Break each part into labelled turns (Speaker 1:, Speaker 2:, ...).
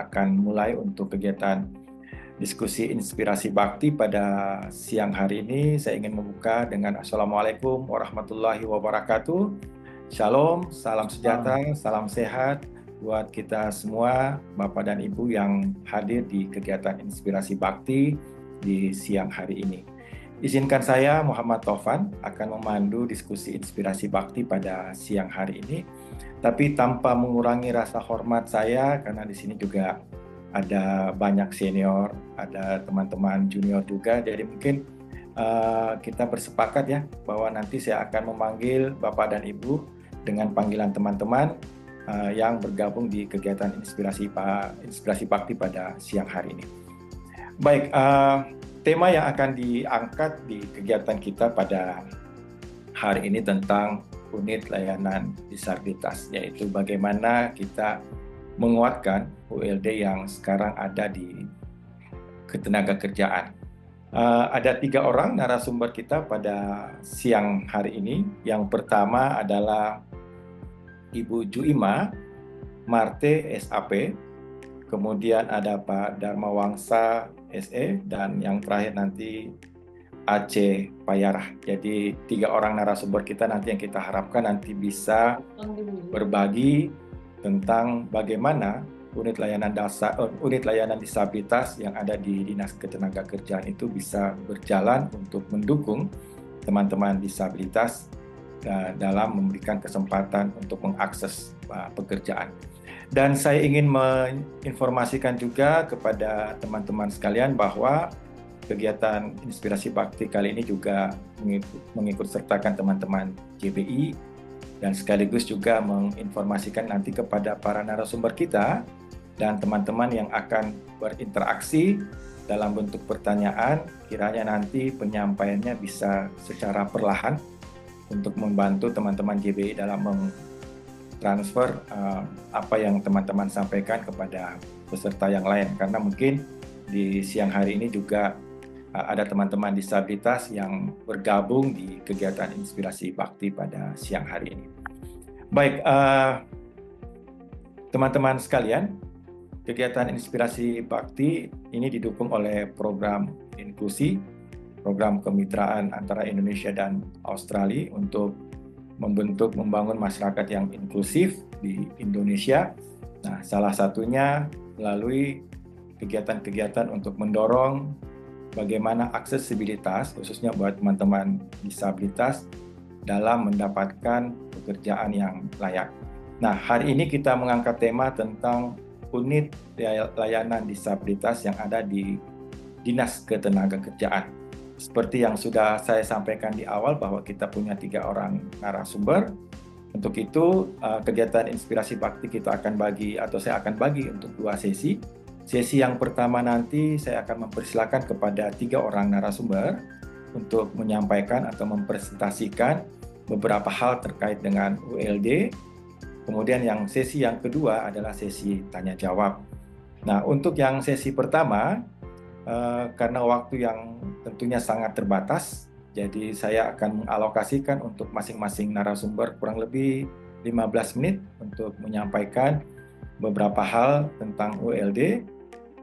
Speaker 1: akan mulai untuk kegiatan diskusi inspirasi bakti pada siang hari ini. Saya ingin membuka dengan Assalamualaikum warahmatullahi wabarakatuh. Shalom, salam sejahtera, salam sehat buat kita semua, Bapak dan Ibu yang hadir di kegiatan inspirasi bakti di siang hari ini. Izinkan saya, Muhammad Taufan, akan memandu diskusi inspirasi bakti pada siang hari ini, tapi tanpa mengurangi rasa hormat saya, karena di sini juga ada banyak senior, ada teman-teman junior juga, jadi mungkin kita bersepakat ya, bahwa nanti saya akan memanggil Bapak dan Ibu dengan panggilan teman-teman yang bergabung di kegiatan inspirasi bakti pada siang hari ini. Baik, tema yang akan diangkat di kegiatan kita pada hari ini tentang unit layanan disabilitas, yaitu bagaimana kita menguatkan ULD yang sekarang ada di ketenagakerjaan. Ada 3 orang narasumber kita pada siang hari ini. Yang pertama adalah Ibu Juima Marte SAP, kemudian ada Pak Dharma Wangsa SE, dan yang terakhir nanti Aceh Payarah. Jadi 3 orang narasumber kita nanti yang kita harapkan nanti bisa berbagi tentang bagaimana unit layanan disabilitas yang ada di Dinas Ketenagakerjaan itu bisa berjalan untuk mendukung teman-teman disabilitas dalam memberikan kesempatan untuk mengakses pekerjaan. Dan saya ingin menginformasikan juga kepada teman-teman sekalian bahwa kegiatan inspirasi bakti kali ini juga mengikut sertakan teman-teman JBI, dan sekaligus juga menginformasikan nanti kepada para narasumber kita dan teman-teman yang akan berinteraksi dalam bentuk pertanyaan, kiranya nanti penyampaiannya bisa secara perlahan untuk membantu teman-teman JBI dalam mentransfer apa yang teman-teman sampaikan kepada peserta yang lain, karena mungkin di siang hari ini juga ada teman-teman disabilitas yang bergabung di kegiatan inspirasi bakti pada siang hari ini. Baik, teman-teman sekalian, kegiatan inspirasi bakti ini didukung oleh program inklusi, program kemitraan antara Indonesia dan Australia untuk membangun masyarakat yang inklusif di Indonesia. Nah, salah satunya melalui kegiatan-kegiatan untuk mendorong bagaimana aksesibilitas, khususnya buat teman-teman disabilitas, dalam mendapatkan pekerjaan yang layak. Nah, hari ini kita mengangkat tema tentang unit layanan disabilitas yang ada di Dinas Ketenagakerjaan. Seperti yang sudah saya sampaikan di awal bahwa kita punya 3 orang narasumber. Untuk itu, kegiatan inspirasi bakti kita akan bagi, atau saya akan bagi untuk 2 sesi. Sesi yang pertama nanti saya akan mempersilakan kepada 3 orang narasumber untuk menyampaikan atau mempresentasikan beberapa hal terkait dengan ULD. Kemudian yang sesi yang kedua adalah sesi tanya jawab. Nah, untuk yang sesi pertama, karena waktu yang tentunya sangat terbatas, jadi saya akan mengalokasikan untuk masing-masing narasumber kurang lebih 15 menit untuk menyampaikan beberapa hal tentang ULD.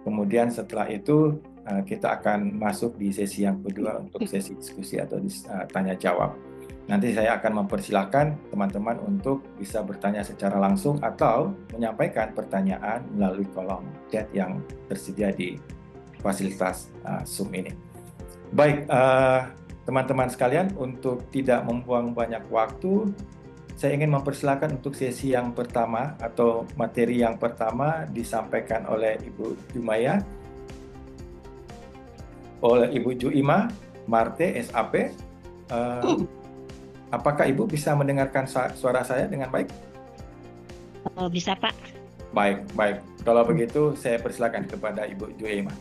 Speaker 1: Kemudian setelah itu kita akan masuk di sesi yang kedua untuk sesi diskusi atau tanya jawab. Nanti saya akan mempersilahkan teman-teman untuk bisa bertanya secara langsung atau menyampaikan pertanyaan melalui kolom chat yang tersedia di fasilitas Zoom ini. Baik, teman-teman sekalian, untuk tidak membuang banyak waktu, saya ingin mempersilakan untuk sesi yang pertama atau materi yang pertama disampaikan oleh Ibu Juima Marte SAP. Apakah Ibu bisa mendengarkan suara saya dengan baik?
Speaker 2: Oh, bisa, Pak.
Speaker 1: Baik. Kalau begitu, saya persilakan kepada Ibu Juima.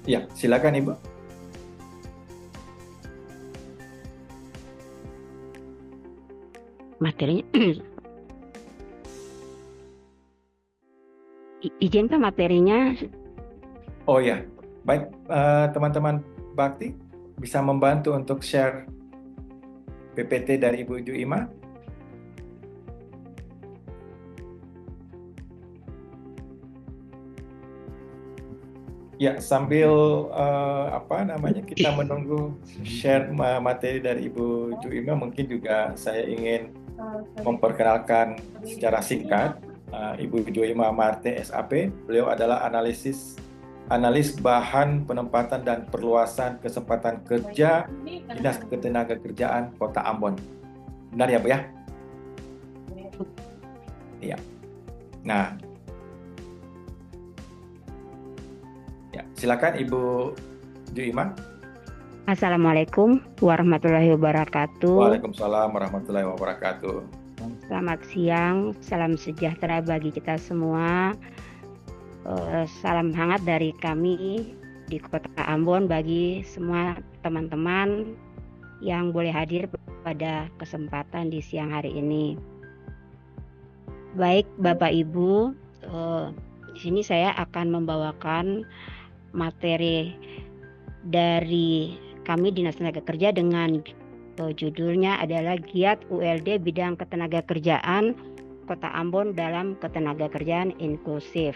Speaker 1: Ya, silakan Ibu.
Speaker 2: Materinya izin Pak, materinya.
Speaker 1: Oh ya, baik, teman-teman Bakti bisa membantu untuk share PPT dari Ibu Juima? Ya, sambil kita menunggu share materi dari Ibu Juima, mungkin juga saya ingin memperkenalkan secara singkat Ibu Juima Marte SAP. Beliau adalah analis bahan penempatan dan perluasan kesempatan kerja Dinas Ketenagakerjaan Kota Ambon. Benar ya, Bu ya? Iya. Nah, ya, silakan Ibu Juima.
Speaker 2: Assalamualaikum warahmatullahi wabarakatuh.
Speaker 1: Waalaikumsalam warahmatullahi wabarakatuh.
Speaker 2: Selamat siang, salam sejahtera bagi kita semua. Salam hangat dari kami di Kota Ambon bagi semua teman-teman yang boleh hadir pada kesempatan di siang hari ini. Baik Bapak Ibu, di sini saya akan membawakan materi dari kami Dinas Tenaga Kerja dengan judulnya adalah Giat ULD Bidang Ketenagakerjaan Kota Ambon dalam Ketenagakerjaan Inklusif.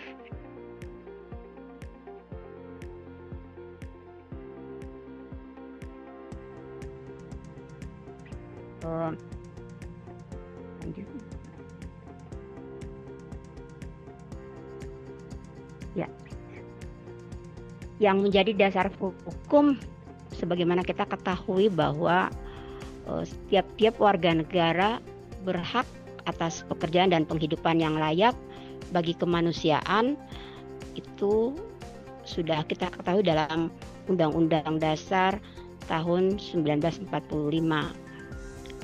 Speaker 2: Ya. Yang menjadi dasar hukum sebagaimana kita ketahui bahwa setiap warga negara berhak atas pekerjaan dan penghidupan yang layak bagi kemanusiaan, itu sudah kita ketahui dalam Undang-Undang Dasar tahun 1945.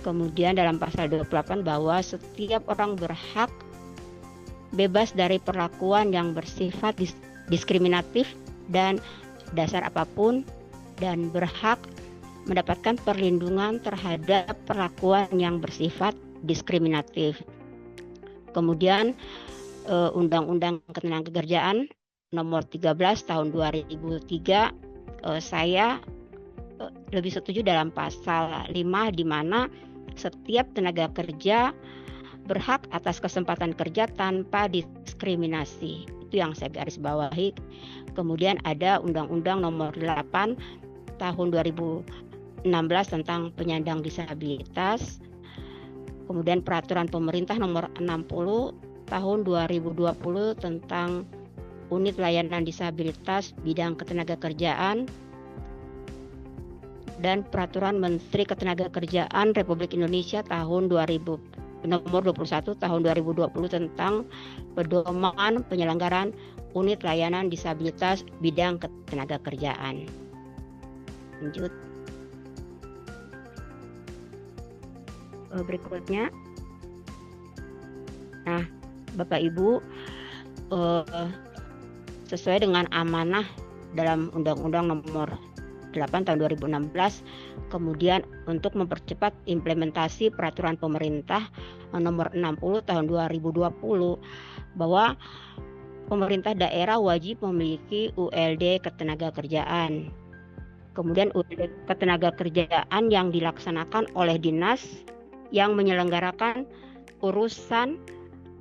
Speaker 2: Kemudian dalam pasal 28 bahwa setiap orang berhak bebas dari perlakuan yang bersifat diskriminatif dan dasar apapun, dan berhak mendapatkan perlindungan terhadap perlakuan yang bersifat diskriminatif. Kemudian Undang-Undang Ketenagakerjaan nomor 13 tahun 2003, saya lebih setuju dalam pasal 5 di mana setiap tenaga kerja berhak atas kesempatan kerja tanpa diskriminasi. Itu yang saya garis bawahi. Kemudian ada Undang-Undang nomor 8 tahun 2016 tentang penyandang disabilitas. Kemudian Peraturan Pemerintah nomor 60 tahun 2020 tentang Unit Layanan Disabilitas Bidang Ketenagakerjaan, dan Peraturan Menteri Ketenagakerjaan Republik Indonesia tahun nomor 21 tahun 2020 tentang pedoman penyelenggaraan unit layanan disabilitas bidang ketenagakerjaan. Lanjut. Berikutnya. Nah, Bapak Ibu, sesuai dengan amanah dalam Undang-Undang nomor 8 tahun 2016, kemudian untuk mempercepat implementasi peraturan pemerintah nomor 60 tahun 2020 bahwa pemerintah daerah wajib memiliki ULD ketenagakerjaan. Kemudian ULD ketenagakerjaan yang dilaksanakan oleh dinas yang menyelenggarakan urusan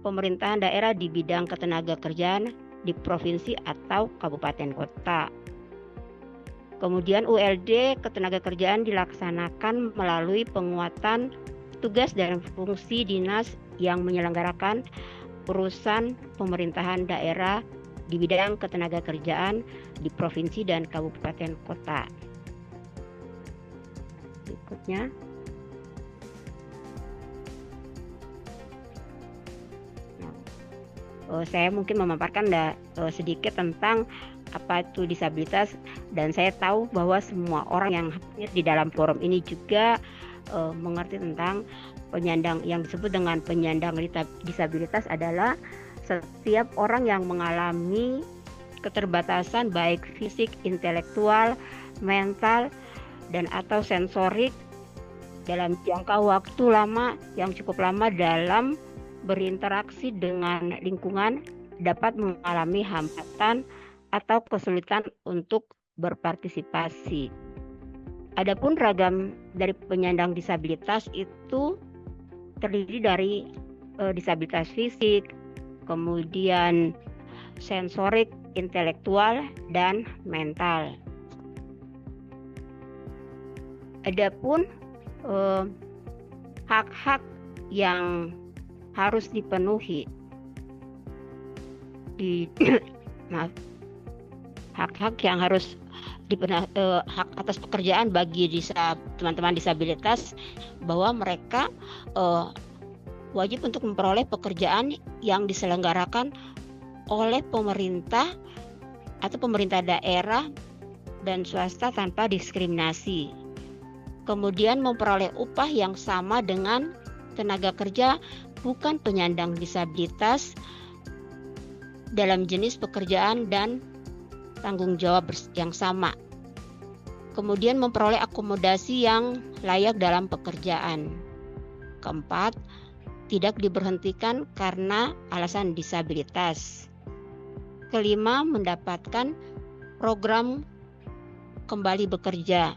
Speaker 2: pemerintahan daerah di bidang ketenagakerjaan di provinsi atau kabupaten kota. Kemudian ULD ketenagakerjaan dilaksanakan melalui penguatan tugas dan fungsi dinas yang menyelenggarakan urusan pemerintahan daerah di bidang ketenagakerjaan di provinsi dan kabupaten kota. Berikutnya. Saya mungkin memaparkan sedikit tentang apa itu disabilitas, dan saya tahu bahwa semua orang yang hadir di dalam forum ini juga mengerti tentang penyandang. Yang disebut dengan penyandang disabilitas adalah setiap orang yang mengalami keterbatasan baik fisik, intelektual, mental, dan atau sensorik dalam jangka waktu lama yang cukup lama dalam berinteraksi dengan lingkungan, dapat mengalami hambatan atau kesulitan untuk berpartisipasi. Adapun ragam dari penyandang disabilitas itu terdiri dari disabilitas fisik, kemudian sensorik, intelektual, dan mental. Adapun hak-hak yang harus dipenuhi maaf, hak-hak yang harus hak atas pekerjaan bagi teman-teman disabilitas, bahwa mereka wajib untuk memperoleh pekerjaan yang diselenggarakan oleh pemerintah atau pemerintah daerah dan swasta tanpa diskriminasi. Kemudian memperoleh upah yang sama dengan tenaga kerja bukan penyandang disabilitas dalam jenis pekerjaan dan tanggung jawab yang sama. Kemudian memperoleh akomodasi yang layak dalam pekerjaan. Keempat, tidak diberhentikan karena alasan disabilitas. Kelima, mendapatkan program kembali bekerja.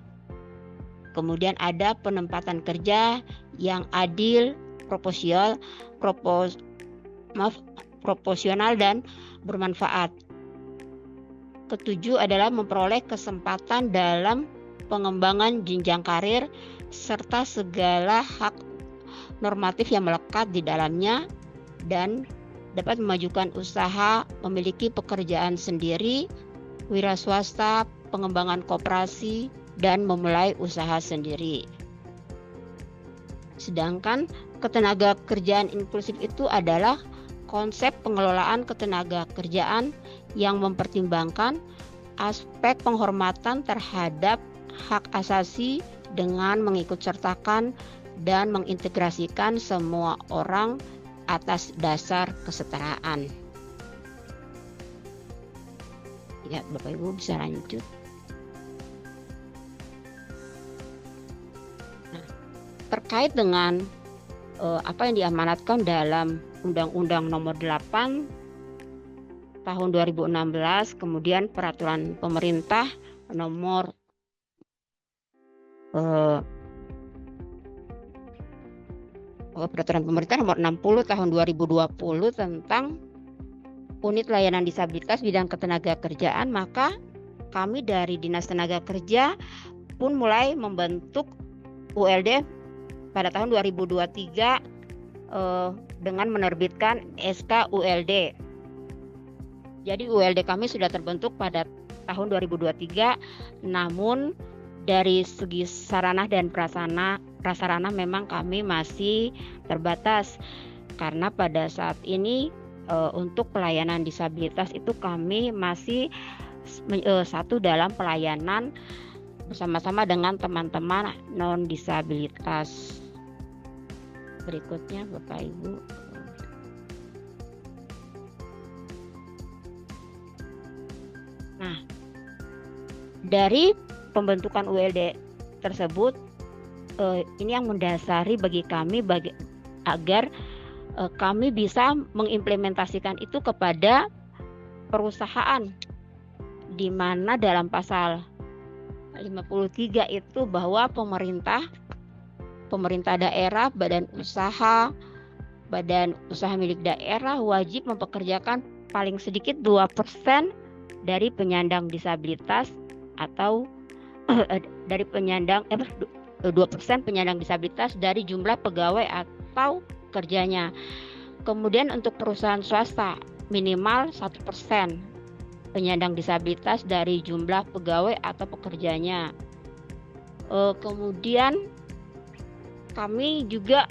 Speaker 2: Kemudian ada penempatan kerja yang adil, proporsional dan bermanfaat. Ketujuh adalah memperoleh kesempatan dalam pengembangan jenjang karir serta segala hak normatif yang melekat di dalamnya, dan dapat memajukan usaha, memiliki pekerjaan sendiri, wira swasta, pengembangan koperasi, dan memulai usaha sendiri. Sedangkan ketenaga kerjaan inklusif itu adalah konsep pengelolaan ketenaga kerjaan yang mempertimbangkan aspek penghormatan terhadap hak asasi dengan mengikutsertakan dan mengintegrasikan semua orang atas dasar kesetaraan. Ya, Bapak Ibu bisa lanjut. Nah, terkait dengan apa yang diamanatkan dalam Undang-Undang Nomor 8 Tahun 2016, kemudian Peraturan Pemerintah Nomor Peraturan Pemerintah Nomor 60 Tahun 2020 tentang Unit Layanan Disabilitas Bidang Ketenaga Kerjaan, maka kami dari Dinas Tenaga Kerja pun mulai membentuk ULD pada tahun 2023 dengan menerbitkan SK ULD. Jadi ULD kami sudah terbentuk pada tahun 2023, namun dari segi sarana dan prasarana memang kami masih terbatas, karena pada saat ini untuk pelayanan disabilitas itu kami masih satu dalam pelayanan bersama-sama dengan teman-teman non disabilitas. Berikutnya Bapak Ibu. Nah, dari pembentukan ULD tersebut, ini yang mendasari bagi kami agar kami bisa mengimplementasikan itu kepada perusahaan, di mana dalam pasal 53 itu bahwa pemerintah daerah, badan usaha milik daerah wajib mempekerjakan paling sedikit 2% dari penyandang disabilitas atau dari 2% penyandang disabilitas dari jumlah pegawai atau kerjanya. Kemudian untuk perusahaan swasta minimal 1% penyandang disabilitas dari jumlah pegawai atau pekerjanya. Kemudian kami juga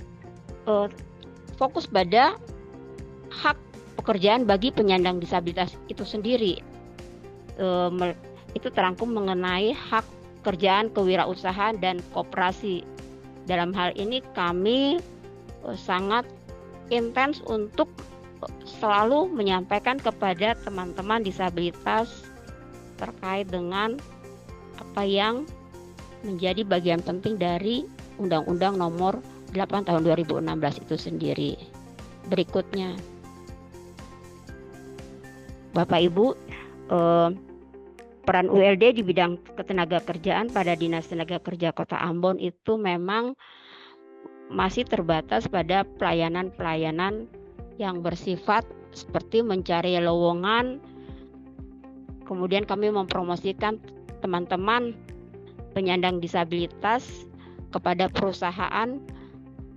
Speaker 2: fokus pada hak pekerjaan bagi penyandang disabilitas itu sendiri. Itu terangkum mengenai hak pekerjaan, kewirausahaan, dan koperasi. Dalam hal ini kami sangat intens untuk selalu menyampaikan kepada teman-teman disabilitas terkait dengan apa yang menjadi bagian penting dari Undang-Undang Nomor 8 Tahun 2016 itu sendiri. Berikutnya, Bapak Ibu, peran ULD di bidang ketenagakerjaan pada Dinas Tenaga Kerja Kota Ambon itu memang masih terbatas pada pelayanan-pelayanan yang bersifat seperti mencari lowongan. Kemudian kami mempromosikan teman-teman penyandang disabilitas kepada perusahaan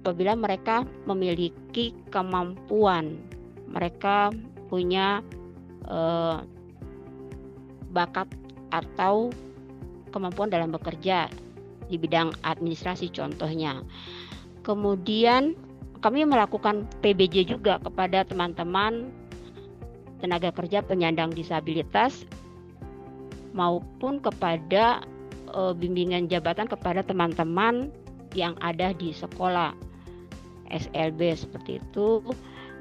Speaker 2: apabila mereka memiliki kemampuan, mereka punya bakat atau kemampuan dalam bekerja di bidang administrasi contohnya. Kemudian kami melakukan PBJ juga kepada teman-teman tenaga kerja penyandang disabilitas maupun kepada bimbingan jabatan kepada teman-teman yang ada di sekolah SLB seperti itu.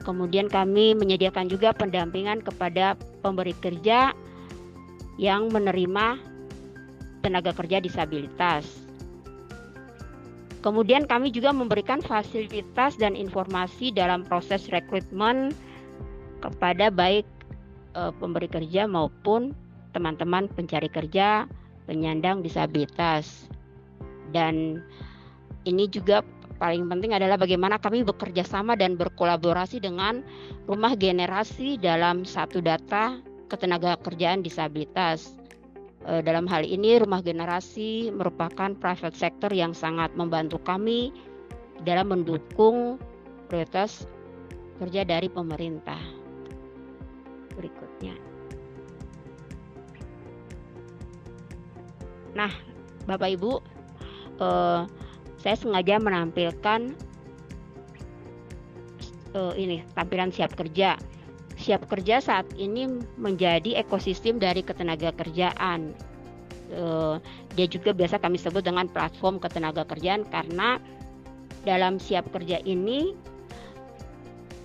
Speaker 2: Kemudian kami menyediakan juga pendampingan kepada pemberi kerja yang menerima tenaga kerja disabilitas. Kemudian kami juga memberikan fasilitas dan informasi dalam proses rekrutmen kepada baik pemberi kerja maupun teman-teman pencari kerja penyandang disabilitas. Dan ini juga paling penting adalah bagaimana kami bekerja sama dan berkolaborasi dengan rumah generasi dalam satu data ketenagakerjaan disabilitas. Dalam hal ini rumah generasi merupakan private sector yang sangat membantu kami dalam mendukung prioritas kerja dari pemerintah. Berikutnya. Nah, Bapak Ibu, saya sengaja menampilkan ini tampilan siap kerja. Siap kerja saat ini menjadi ekosistem dari ketenagakerjaan. Dia juga biasa kami sebut dengan platform ketenagakerjaan karena dalam siap kerja ini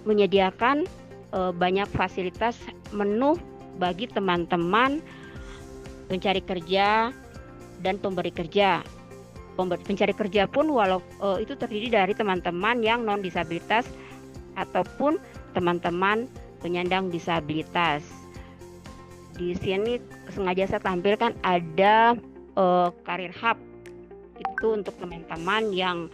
Speaker 2: menyediakan banyak fasilitas menu bagi teman-teman pencari kerja dan pemberi kerja. Pencari kerja pun walau itu terdiri dari teman-teman yang non disabilitas ataupun teman-teman penyandang disabilitas. Di sini sengaja saya tampilkan ada Career Hub. Itu untuk teman-teman yang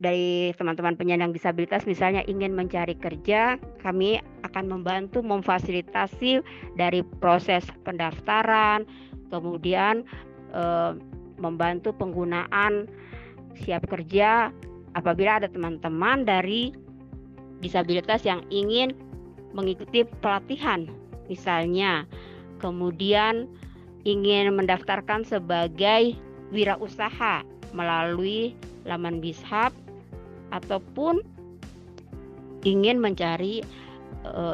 Speaker 2: dari teman-teman penyandang disabilitas misalnya ingin mencari kerja, kami akan membantu memfasilitasi dari proses pendaftaran, kemudian membantu penggunaan siap kerja apabila ada teman-teman dari disabilitas yang ingin mengikuti pelatihan misalnya, kemudian ingin mendaftarkan sebagai wirausaha melalui laman BizHub ataupun ingin mencari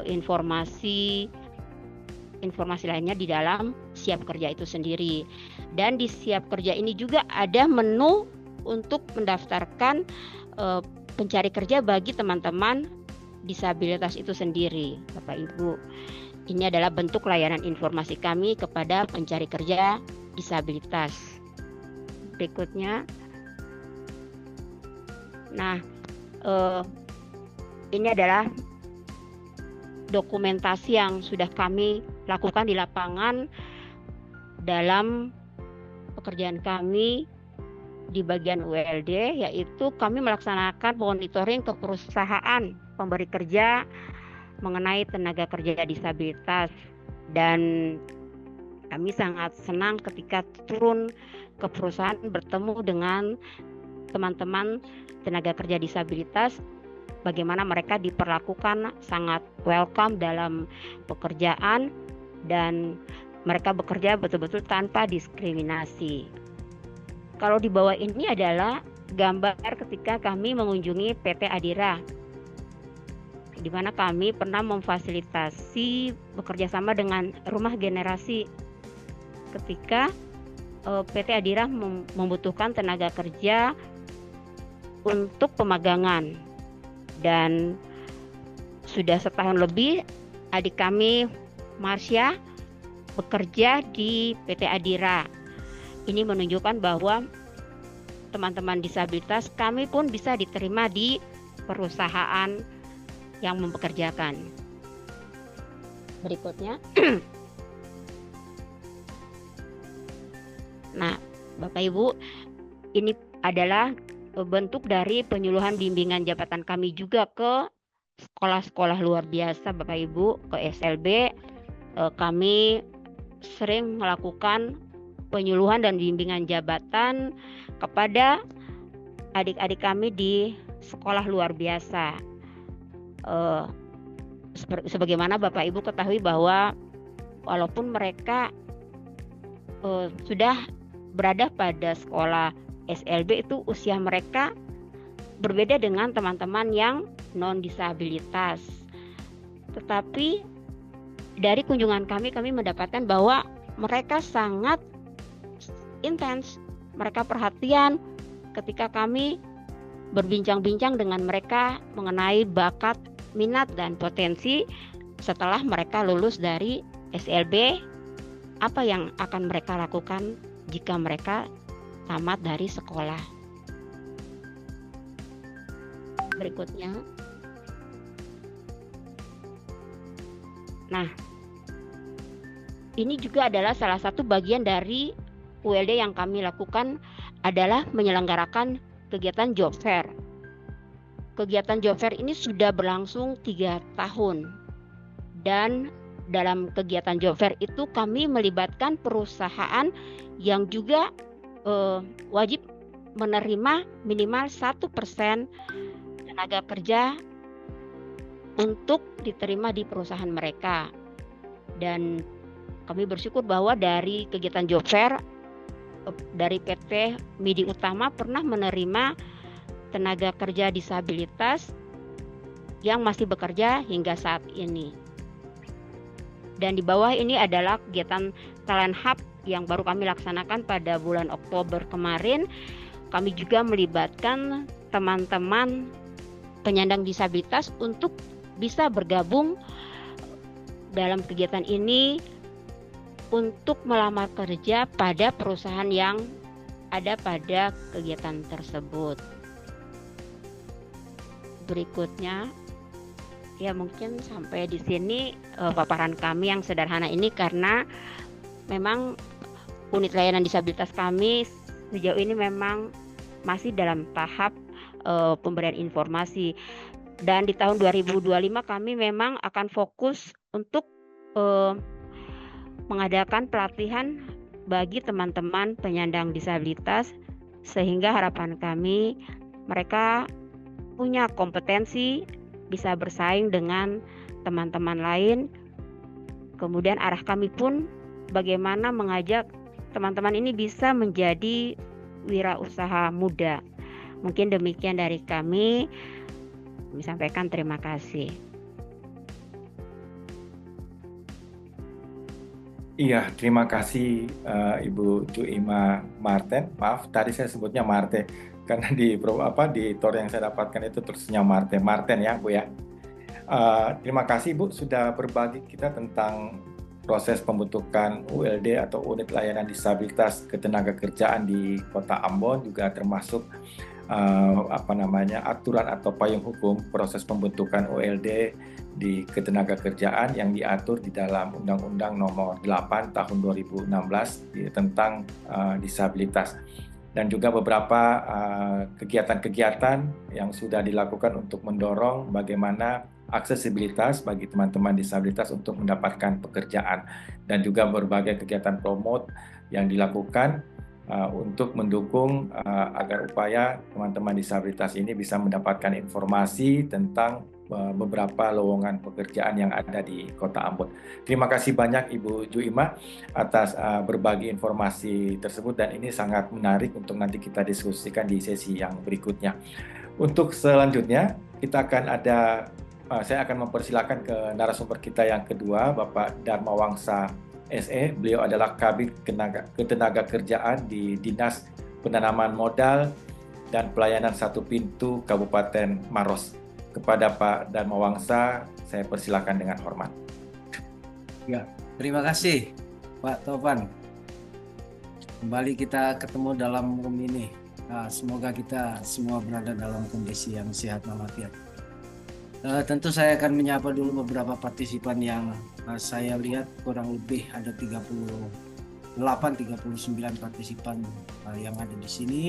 Speaker 2: informasi lainnya di dalam siap kerja itu sendiri. Dan di siap kerja ini juga ada menu untuk mendaftarkan pencari kerja bagi teman-teman disabilitas itu sendiri, Bapak Ibu. Ini adalah bentuk layanan informasi kami kepada pencari kerja disabilitas. Berikutnya. Nah, ini adalah dokumentasi yang sudah kami lakukan di lapangan dalam pekerjaan kami di bagian ULD, yaitu kami melaksanakan monitoring ke perusahaan pemberi kerja mengenai tenaga kerja disabilitas, dan kami sangat senang ketika turun ke perusahaan bertemu dengan teman-teman tenaga kerja disabilitas, bagaimana mereka diperlakukan sangat welcome dalam pekerjaan dan mereka bekerja betul-betul tanpa diskriminasi. Kalau di bawah ini adalah gambar ketika kami mengunjungi PT Adira, di mana kami pernah memfasilitasi bekerja sama dengan rumah generasi ketika PT Adira membutuhkan tenaga kerja untuk pemagangan. Dan sudah setahun lebih adik kami Marsha bekerja di PT Adira. Ini menunjukkan bahwa teman-teman disabilitas kami pun bisa diterima di perusahaan yang mempekerjakan. Berikutnya. Nah, Bapak Ibu, ini adalah bentuk dari penyuluhan bimbingan jabatan kami juga ke sekolah-sekolah luar biasa, Bapak Ibu, ke SLB. Kami sering melakukan penyuluhan dan bimbingan jabatan kepada adik-adik kami di sekolah luar biasa. Sebagaimana Bapak Ibu ketahui bahwa walaupun mereka sudah berada pada sekolah SLB, itu usia mereka berbeda dengan teman-teman yang non disabilitas. Tetapi dari kunjungan kami mendapatkan bahwa mereka sangat intens, mereka perhatian ketika kami berbincang-bincang dengan mereka mengenai bakat, minat, dan potensi setelah mereka lulus dari SLB, apa yang akan mereka lakukan jika mereka tamat dari sekolah. Berikutnya. Nah, ini juga adalah salah satu bagian dari ULD yang kami lakukan adalah menyelenggarakan kegiatan job fair. Kegiatan job fair ini sudah berlangsung 3 tahun. Dan dalam kegiatan job fair itu kami melibatkan perusahaan yang juga wajib menerima minimal 1% tenaga kerja untuk diterima di perusahaan mereka. Dan kami bersyukur bahwa dari kegiatan job fair dari PT MIDI Utama pernah menerima tenaga kerja disabilitas yang masih bekerja hingga saat ini. Dan di bawah ini adalah kegiatan Talent Hub yang baru kami laksanakan pada bulan Oktober kemarin. Kami juga melibatkan teman-teman penyandang disabilitas untuk bisa bergabung dalam kegiatan ini untuk melamar kerja pada perusahaan yang ada pada kegiatan tersebut. Berikutnya, ya mungkin sampai di sini paparan kami yang sederhana ini, karena memang unit layanan disabilitas kami sejauh ini memang masih dalam tahap pemberian informasi. Dan di tahun 2025 kami memang akan fokus untuk mengadakan pelatihan bagi teman-teman penyandang disabilitas, sehingga harapan kami mereka punya kompetensi, bisa bersaing dengan teman-teman lain. Kemudian arah kami pun bagaimana mengajak teman-teman ini bisa menjadi wirausaha muda. Mungkin demikian dari kami. Kami sampaikan terima kasih.
Speaker 1: Iya, terima kasih Ibu Juima Marten. Maaf, tadi saya sebutnya Marte karena di tour yang saya dapatkan itu tulisnya Marten ya, Bu ya. Terima kasih Bu sudah berbagi kita tentang proses pembentukan ULD atau unit layanan disabilitas ketenagakerjaan di Kota Ambon, juga termasuk aturan atau payung hukum proses pembentukan ULD di ketenagakerjaan yang diatur di dalam Undang-Undang Nomor 8 Tahun 2016 tentang disabilitas, dan juga beberapa kegiatan-kegiatan yang sudah dilakukan untuk mendorong bagaimana aksesibilitas bagi teman-teman disabilitas untuk mendapatkan pekerjaan, dan juga berbagai kegiatan promote yang dilakukan untuk mendukung agar upaya teman-teman disabilitas ini bisa mendapatkan informasi tentang beberapa lowongan pekerjaan yang ada di Kota Ambon. Terima kasih banyak Ibu Juima atas berbagi informasi tersebut, dan ini sangat menarik untuk nanti kita diskusikan di sesi yang berikutnya. Untuk selanjutnya kita akan saya akan mempersilakan ke narasumber kita yang kedua, Bapak Dharma Wangsa SE. Beliau adalah Kabid Ketenagakerjaan di Dinas Penanaman Modal dan Pelayanan Satu Pintu Kabupaten Maros. Kepada Pak Dharma Wangsa, saya persilakan dengan hormat.
Speaker 3: Ya, terima kasih Pak Tovan. Kembali kita ketemu dalam room ini. Semoga kita semua berada dalam kondisi yang sehat walafiat. Tentu saya akan menyapa dulu beberapa partisipan yang saya lihat kurang lebih ada 30 39 partisipan yang ada di sini.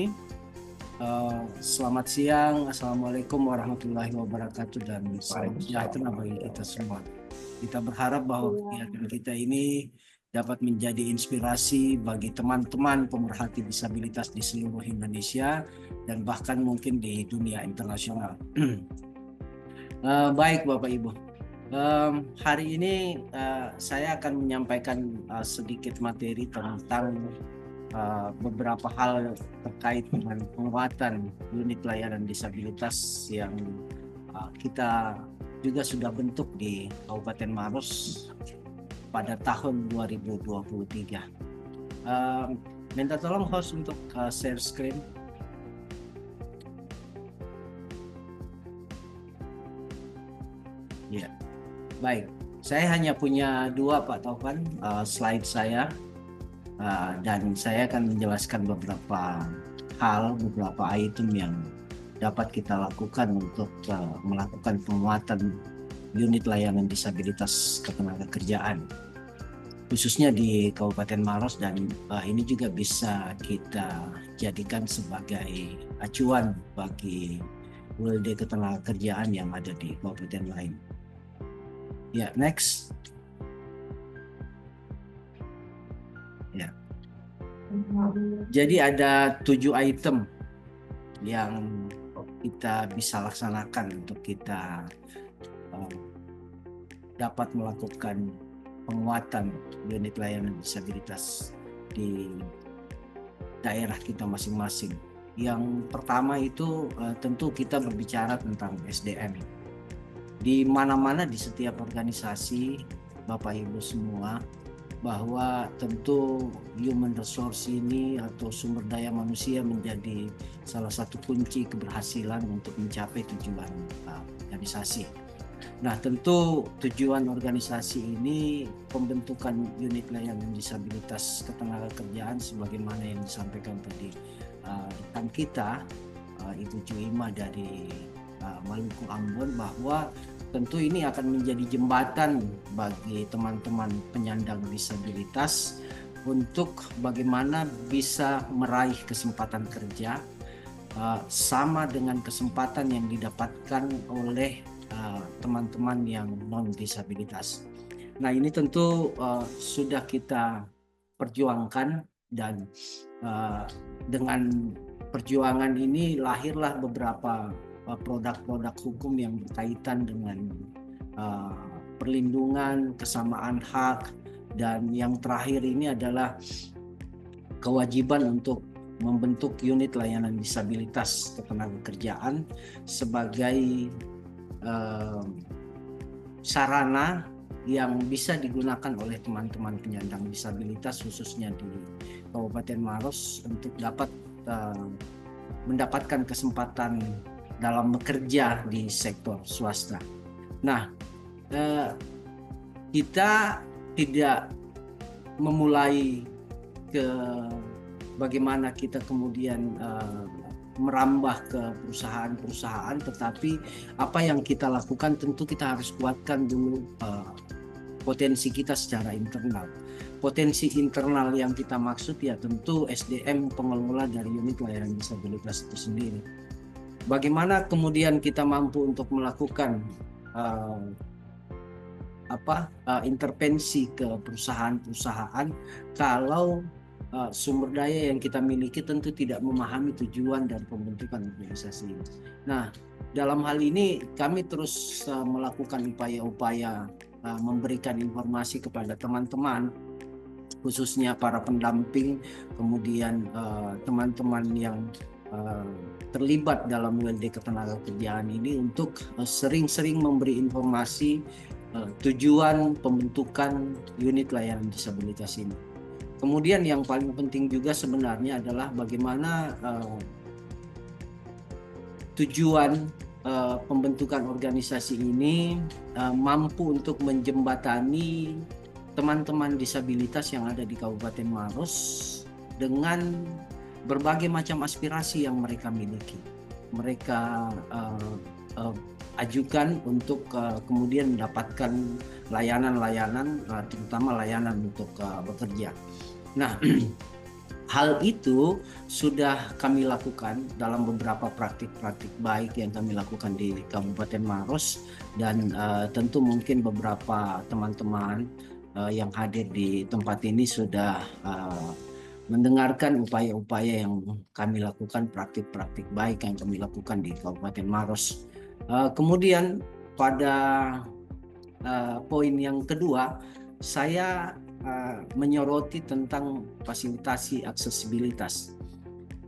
Speaker 3: Selamat siang, Assalamualaikum warahmatullahi wabarakatuh, dan salam sejahtera bagi kita semua. Kita berharap bahwa kegiatan kita ini dapat menjadi inspirasi bagi teman-teman pemerhati disabilitas di seluruh Indonesia dan bahkan mungkin di dunia internasional. Baik Bapak Ibu, hari ini saya akan menyampaikan sedikit materi tentang beberapa hal terkait dengan penguatan unit layanan disabilitas yang kita juga sudah bentuk di Kabupaten Maros pada tahun 2023. Minta tolong host untuk share screen. Ya, baik. Saya hanya punya 2 Pak Taufan slide saya. Dan saya akan menjelaskan beberapa hal, beberapa item yang dapat kita lakukan untuk melakukan penguatan unit layanan disabilitas ketenagakerjaan, khususnya di Kabupaten Maros, dan ini juga bisa kita jadikan sebagai acuan bagi WLD ketenagakerjaan yang ada di kabupaten lain. Ya, next. Ya. Jadi ada 7 item yang kita bisa laksanakan untuk kita dapat melakukan penguatan unit layanan disabilitas di daerah kita masing-masing. Yang pertama itu tentu kita berbicara tentang SDM. Di mana-mana di setiap organisasi, Bapak Ibu semua, bahwa tentu human resource ini atau sumber daya manusia menjadi salah satu kunci keberhasilan untuk mencapai tujuan organisasi. Nah, tentu tujuan organisasi ini pembentukan unit layanan disabilitas ketenagakerjaan sebagaimana yang disampaikan tadi rekan kita Ibu Juima dari Maluku Ambon, bahwa tentu ini akan menjadi jembatan bagi teman-teman penyandang disabilitas untuk bagaimana bisa meraih kesempatan kerja sama dengan kesempatan yang didapatkan oleh teman-teman yang non-disabilitas. Nah, ini tentu sudah kita perjuangkan, dan dengan perjuangan ini lahirlah beberapa produk-produk hukum yang berkaitan dengan perlindungan, kesamaan hak, dan yang terakhir ini adalah kewajiban untuk membentuk unit layanan disabilitas ketenagakerjaan sebagai sarana yang bisa digunakan oleh teman-teman penyandang disabilitas khususnya di Kabupaten Maros untuk dapat mendapatkan kesempatan dalam bekerja di sektor swasta. Nah, kita tidak memulai ke bagaimana kita kemudian merambah ke perusahaan-perusahaan, tetapi apa yang kita lakukan tentu kita harus kuatkan dulu potensi kita secara internal. Potensi internal yang kita maksud ya tentu SDM pengelola dari unit layanan disabilitas itu sendiri. Bagaimana kemudian kita mampu untuk melakukan intervensi ke perusahaan-perusahaan kalau sumber daya yang kita miliki tentu tidak memahami tujuan dan pembentukan organisasi ini. Nah, dalam hal ini kami terus melakukan upaya-upaya memberikan informasi kepada teman-teman, khususnya para pendamping, kemudian teman-teman yang terlibat dalam WLD ketenagakerjaan ini untuk sering-sering memberi informasi tujuan pembentukan unit layanan disabilitas ini. Kemudian yang paling penting juga sebenarnya adalah bagaimana tujuan pembentukan organisasi ini mampu untuk menjembatani teman-teman disabilitas yang ada di Kabupaten Maros dengan berbagai macam aspirasi yang mereka miliki. Mereka ajukan untuk kemudian mendapatkan layanan-layanan, terutama layanan untuk bekerja. Nah, hal itu sudah kami lakukan dalam beberapa praktik-praktik baik yang kami lakukan di Kabupaten Maros, dan tentu mungkin beberapa teman-teman yang hadir di tempat ini sudah mendengarkan upaya-upaya yang kami lakukan, praktik-praktik baik yang kami lakukan di Kabupaten Maros. Kemudian pada poin yang kedua, saya menyoroti tentang fasilitasi aksesibilitas.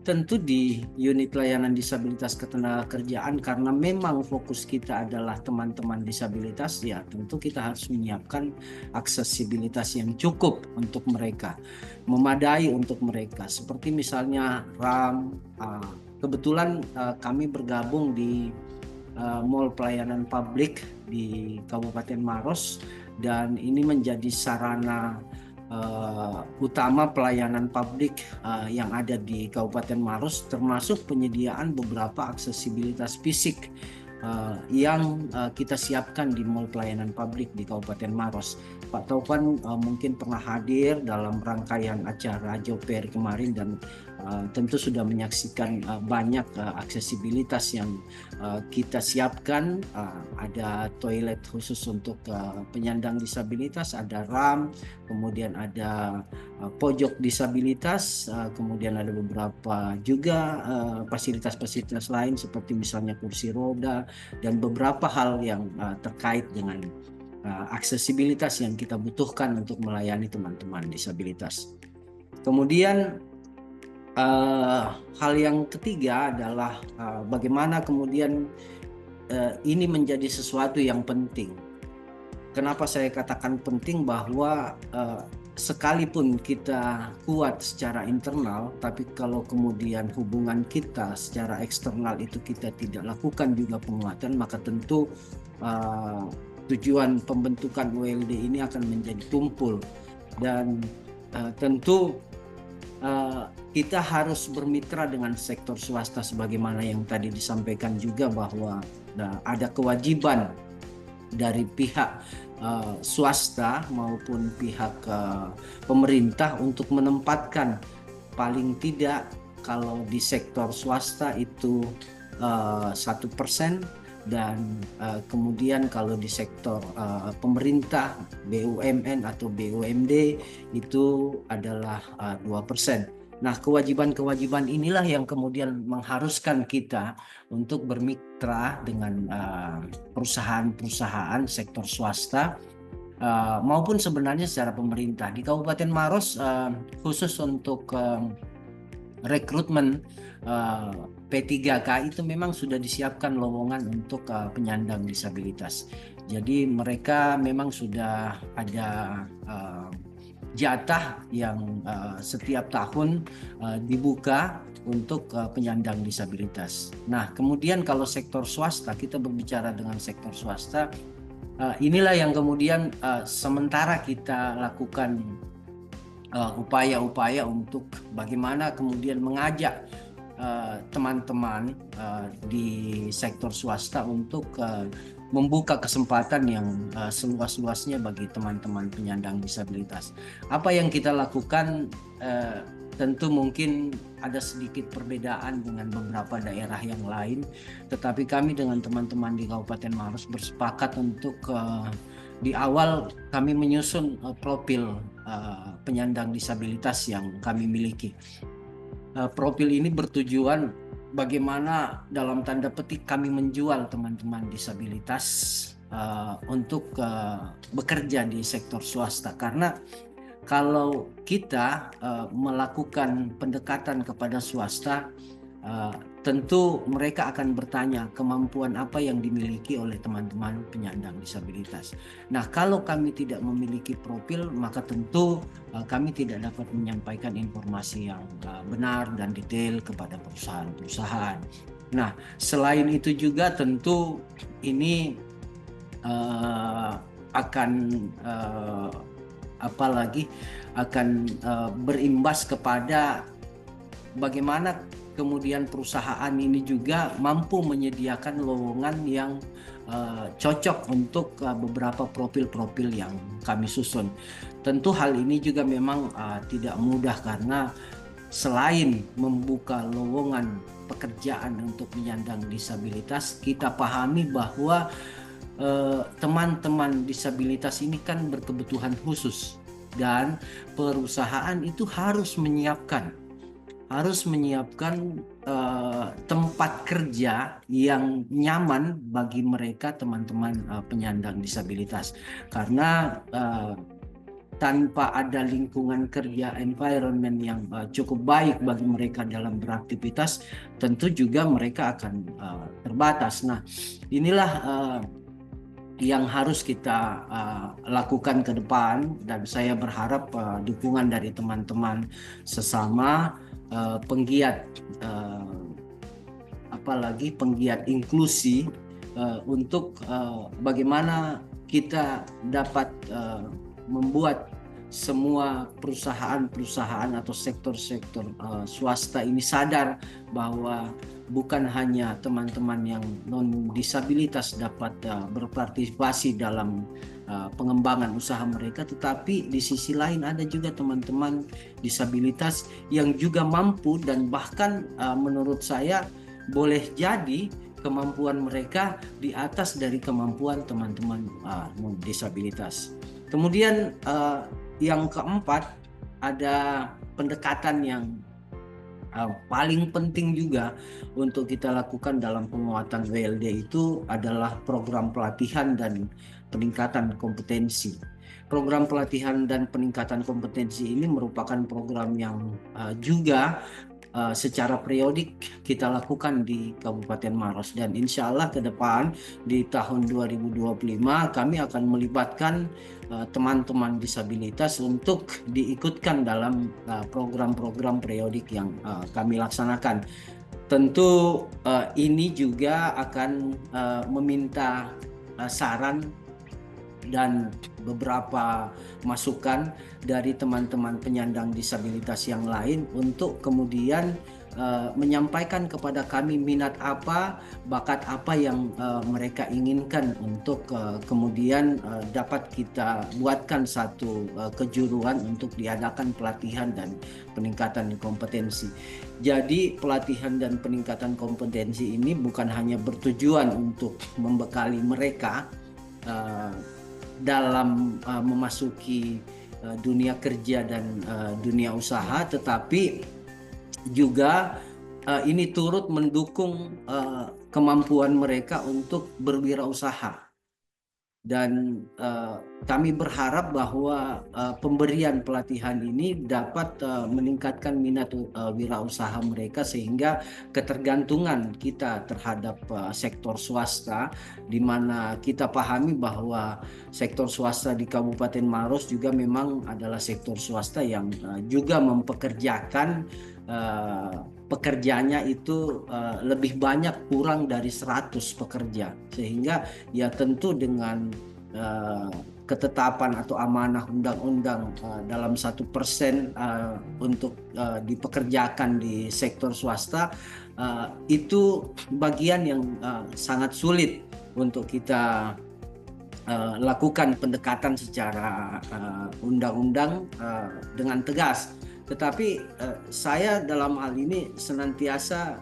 Speaker 3: Tentu di unit layanan disabilitas ketenagakerjaan, karena memang fokus kita adalah teman-teman disabilitas, ya tentu kita harus menyiapkan aksesibilitas yang cukup untuk mereka, memadai untuk mereka. Seperti misalnya RAM, kebetulan kami bergabung di Mall Pelayanan Publik di Kabupaten Maros, dan ini menjadi sarana utama pelayanan publik yang ada di Kabupaten Maros, termasuk penyediaan beberapa aksesibilitas fisik yang kita siapkan di Mall Pelayanan Publik di Kabupaten Maros. Pak Taufan mungkin pernah hadir dalam rangkaian acara Joper kemarin, dan tentu sudah menyaksikan banyak aksesibilitas yang kita siapkan. Ada toilet khusus untuk penyandang disabilitas, ada RAM, kemudian ada pojok disabilitas, kemudian ada beberapa juga fasilitas-fasilitas lain seperti misalnya kursi roda dan beberapa hal yang terkait dengan aksesibilitas yang kita butuhkan untuk melayani teman-teman disabilitas. Kemudian hal yang ketiga adalah bagaimana kemudian ini menjadi sesuatu yang penting. Kenapa saya katakan penting? Bahwa sekalipun kita kuat secara internal, tapi kalau kemudian hubungan kita secara eksternal itu kita tidak lakukan juga penguatan, maka tentu tujuan pembentukan ULD ini akan menjadi tumpul. Dan tentu kita harus bermitra dengan sektor swasta, sebagaimana yang tadi disampaikan juga bahwa ada kewajiban dari pihak swasta maupun pihak pemerintah untuk menempatkan paling tidak kalau di sektor swasta itu 1%, dan kemudian kalau di sektor pemerintah BUMN atau BUMD itu adalah 2%. Nah, kewajiban-kewajiban inilah yang kemudian mengharuskan kita untuk bermitra dengan perusahaan-perusahaan sektor swasta maupun sebenarnya secara pemerintah. Di Kabupaten Maros khusus untuk rekrutmen P3K itu memang sudah disiapkan lowongan untuk penyandang disabilitas. Jadi mereka memang sudah ada jatah yang setiap tahun dibuka untuk penyandang disabilitas. Nah, kemudian kalau sektor swasta, kita berbicara dengan sektor swasta, inilah yang kemudian sementara kita lakukan upaya-upaya untuk bagaimana kemudian mengajak teman-teman di sektor swasta untuk membuka kesempatan yang seluas-luasnya bagi teman-teman penyandang disabilitas. Apa yang kita lakukan tentu mungkin ada sedikit perbedaan dengan beberapa daerah yang lain, tetapi kami dengan teman-teman di Kabupaten Maros bersepakat untuk di awal kami menyusun profil penyandang disabilitas yang kami miliki. Profil ini bertujuan bagaimana dalam tanda petik kami menjual teman-teman disabilitas untuk bekerja di sektor swasta. Karena kalau kita melakukan pendekatan kepada swasta, tentu mereka akan bertanya kemampuan apa yang dimiliki oleh teman-teman penyandang disabilitas. Nah, kalau kami tidak memiliki profil, maka tentu kami tidak dapat menyampaikan informasi yang benar dan detail kepada perusahaan-perusahaan. Nah, selain itu juga tentu ini akan apalagi akan berimbas kepada bagaimana kemudian perusahaan ini juga mampu menyediakan lowongan yang cocok untuk beberapa profil-profil yang kami susun. Tentu hal ini juga memang tidak mudah karena selain membuka lowongan pekerjaan untuk penyandang disabilitas, kita pahami bahwa teman-teman disabilitas ini kan berkebutuhan khusus dan perusahaan itu harus menyiapkan tempat kerja yang nyaman bagi mereka teman-teman penyandang disabilitas, karena tanpa ada lingkungan kerja environment yang cukup baik bagi mereka dalam beraktivitas, tentu juga mereka akan terbatas. Nah, inilah yang harus kita lakukan ke depan, dan saya berharap dukungan dari teman-teman sesama penggiat apalagi penggiat inklusi untuk bagaimana kita dapat membuat semua perusahaan-perusahaan atau sektor-sektor swasta ini sadar bahwa bukan hanya teman-teman yang non disabilitas dapat berpartisipasi dalam pengembangan usaha mereka, tetapi di sisi lain ada juga teman-teman disabilitas yang juga mampu, dan bahkan menurut saya boleh jadi kemampuan mereka di atas dari kemampuan teman-teman non disabilitas. Kemudian yang keempat, ada pendekatan yang paling penting juga untuk kita lakukan dalam penguatan WLD itu adalah program pelatihan dan peningkatan kompetensi. Program pelatihan dan peningkatan kompetensi ini merupakan program yang juga secara periodik kita lakukan di Kabupaten Maros, dan insya Allah ke depan di tahun 2025 kami akan melibatkan teman-teman disabilitas untuk diikutkan dalam program-program periodik yang kami laksanakan. Tentu ini juga akan meminta saran dan beberapa masukan dari teman-teman penyandang disabilitas yang lain untuk kemudian menyampaikan kepada kami minat apa, bakat apa yang mereka inginkan untuk kemudian dapat kita buatkan satu kejuruan untuk diadakan pelatihan dan peningkatan kompetensi. Jadi pelatihan dan peningkatan kompetensi ini bukan hanya bertujuan untuk membekali mereka dalam memasuki dunia kerja dan dunia usaha, tetapi juga ini turut mendukung kemampuan mereka untuk berwirausaha. Dan kami berharap bahwa pemberian pelatihan ini dapat meningkatkan minat wirausaha mereka, sehingga ketergantungan kita terhadap sektor swasta, di mana kita pahami bahwa sektor swasta di Kabupaten Maros juga memang adalah sektor swasta yang juga mempekerjakan pekerjanya itu lebih banyak kurang dari 100 pekerja, sehingga ya tentu dengan ketetapan atau amanah undang-undang dalam 1% untuk dipekerjakan di sektor swasta, itu bagian yang sangat sulit untuk kita lakukan pendekatan secara undang-undang dengan tegas. Tetapi saya dalam hal ini senantiasa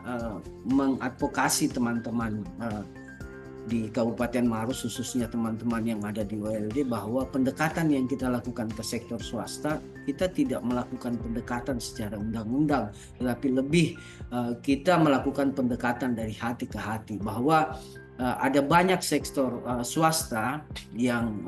Speaker 3: mengadvokasi teman-teman di Kabupaten Maros, khususnya teman-teman yang ada di WLD, bahwa pendekatan yang kita lakukan ke sektor swasta, kita tidak melakukan pendekatan secara undang-undang, tetapi lebih kita melakukan pendekatan dari hati ke hati, bahwa ada banyak sektor swasta yang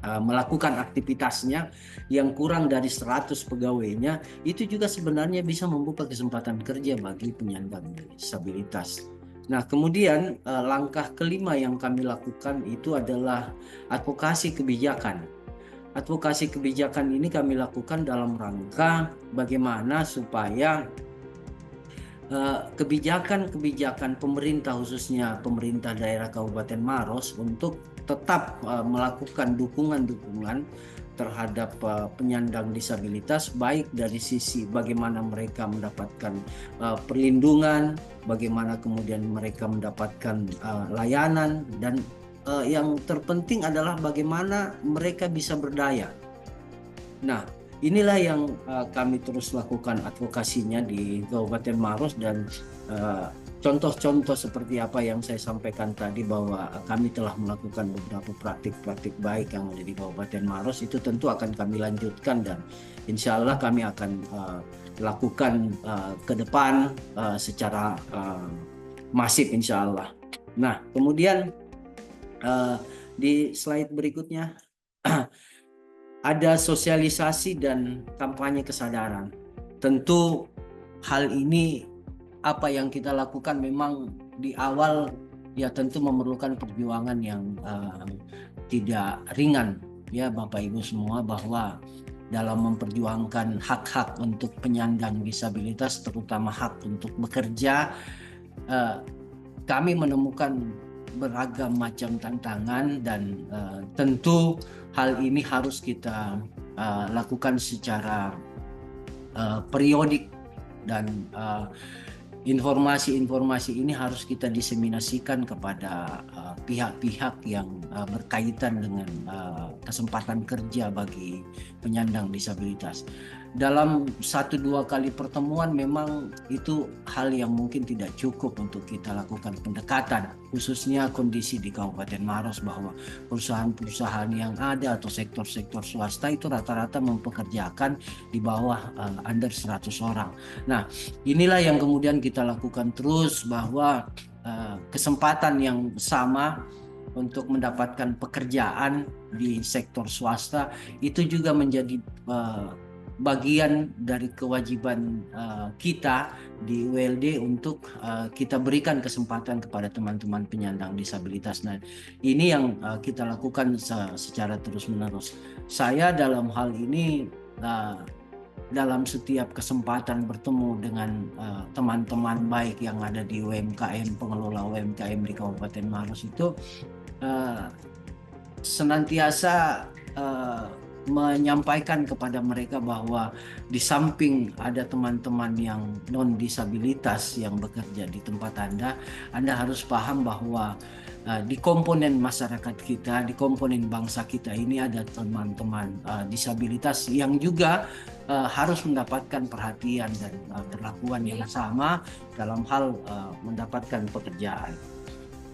Speaker 3: melakukan aktivitasnya yang kurang dari 100 pegawainya, itu juga sebenarnya bisa membuka kesempatan kerja bagi penyandang disabilitas. Nah, kemudian langkah kelima yang kami lakukan itu adalah advokasi kebijakan. Advokasi kebijakan ini kami lakukan dalam rangka bagaimana supaya kebijakan-kebijakan pemerintah, khususnya pemerintah daerah Kabupaten Maros, untuk tetap melakukan dukungan-dukungan terhadap penyandang disabilitas, baik dari sisi bagaimana mereka mendapatkan perlindungan, bagaimana kemudian mereka mendapatkan layanan, dan yang terpenting adalah bagaimana mereka bisa berdaya. Nah, inilah yang kami terus lakukan advokasinya di Kabupaten Maros, dan contoh-contoh seperti apa yang saya sampaikan tadi, bahwa kami telah melakukan beberapa praktik-praktik baik yang ada di Kabupaten Maros, itu tentu akan kami lanjutkan, dan insya Allah kami akan lakukan ke depan secara masif insya Allah. Nah, kemudian di slide berikutnya ada sosialisasi dan kampanye kesadaran. Tentu hal ini apa yang kita lakukan memang di awal ya tentu memerlukan perjuangan yang tidak ringan ya Bapak Ibu semua, bahwa dalam memperjuangkan hak-hak untuk penyandang disabilitas, terutama hak untuk bekerja, kami menemukan beragam macam tantangan, dan tentu hal ini harus kita lakukan secara periodik, dan informasi-informasi ini harus kita diseminasikan kepada pihak-pihak yang berkaitan dengan kesempatan kerja bagi penyandang disabilitas. Dalam 1-2 kali pertemuan memang itu hal yang mungkin tidak cukup untuk kita lakukan pendekatan, khususnya kondisi di Kabupaten Maros, bahwa perusahaan-perusahaan yang ada atau sektor-sektor swasta itu rata-rata mempekerjakan di bawah under 100 orang. Nah, inilah yang kemudian kita lakukan terus, bahwa kesempatan yang sama untuk mendapatkan pekerjaan di sektor swasta itu juga menjadi bagian dari kewajiban kita di ULD untuk kita berikan kesempatan kepada teman-teman penyandang disabilitas. Nah, ini yang kita lakukan secara terus-menerus. Saya dalam hal ini dalam setiap kesempatan bertemu dengan teman-teman baik yang ada di UMKM, pengelola UMKM di Kabupaten Maros, itu senantiasa menyampaikan kepada mereka bahwa di samping ada teman-teman yang non disabilitas yang bekerja di tempat Anda harus paham bahwa di komponen masyarakat kita, di komponen bangsa kita ini ada teman-teman disabilitas yang juga harus mendapatkan perhatian dan perlakuan yang sama dalam hal mendapatkan pekerjaan.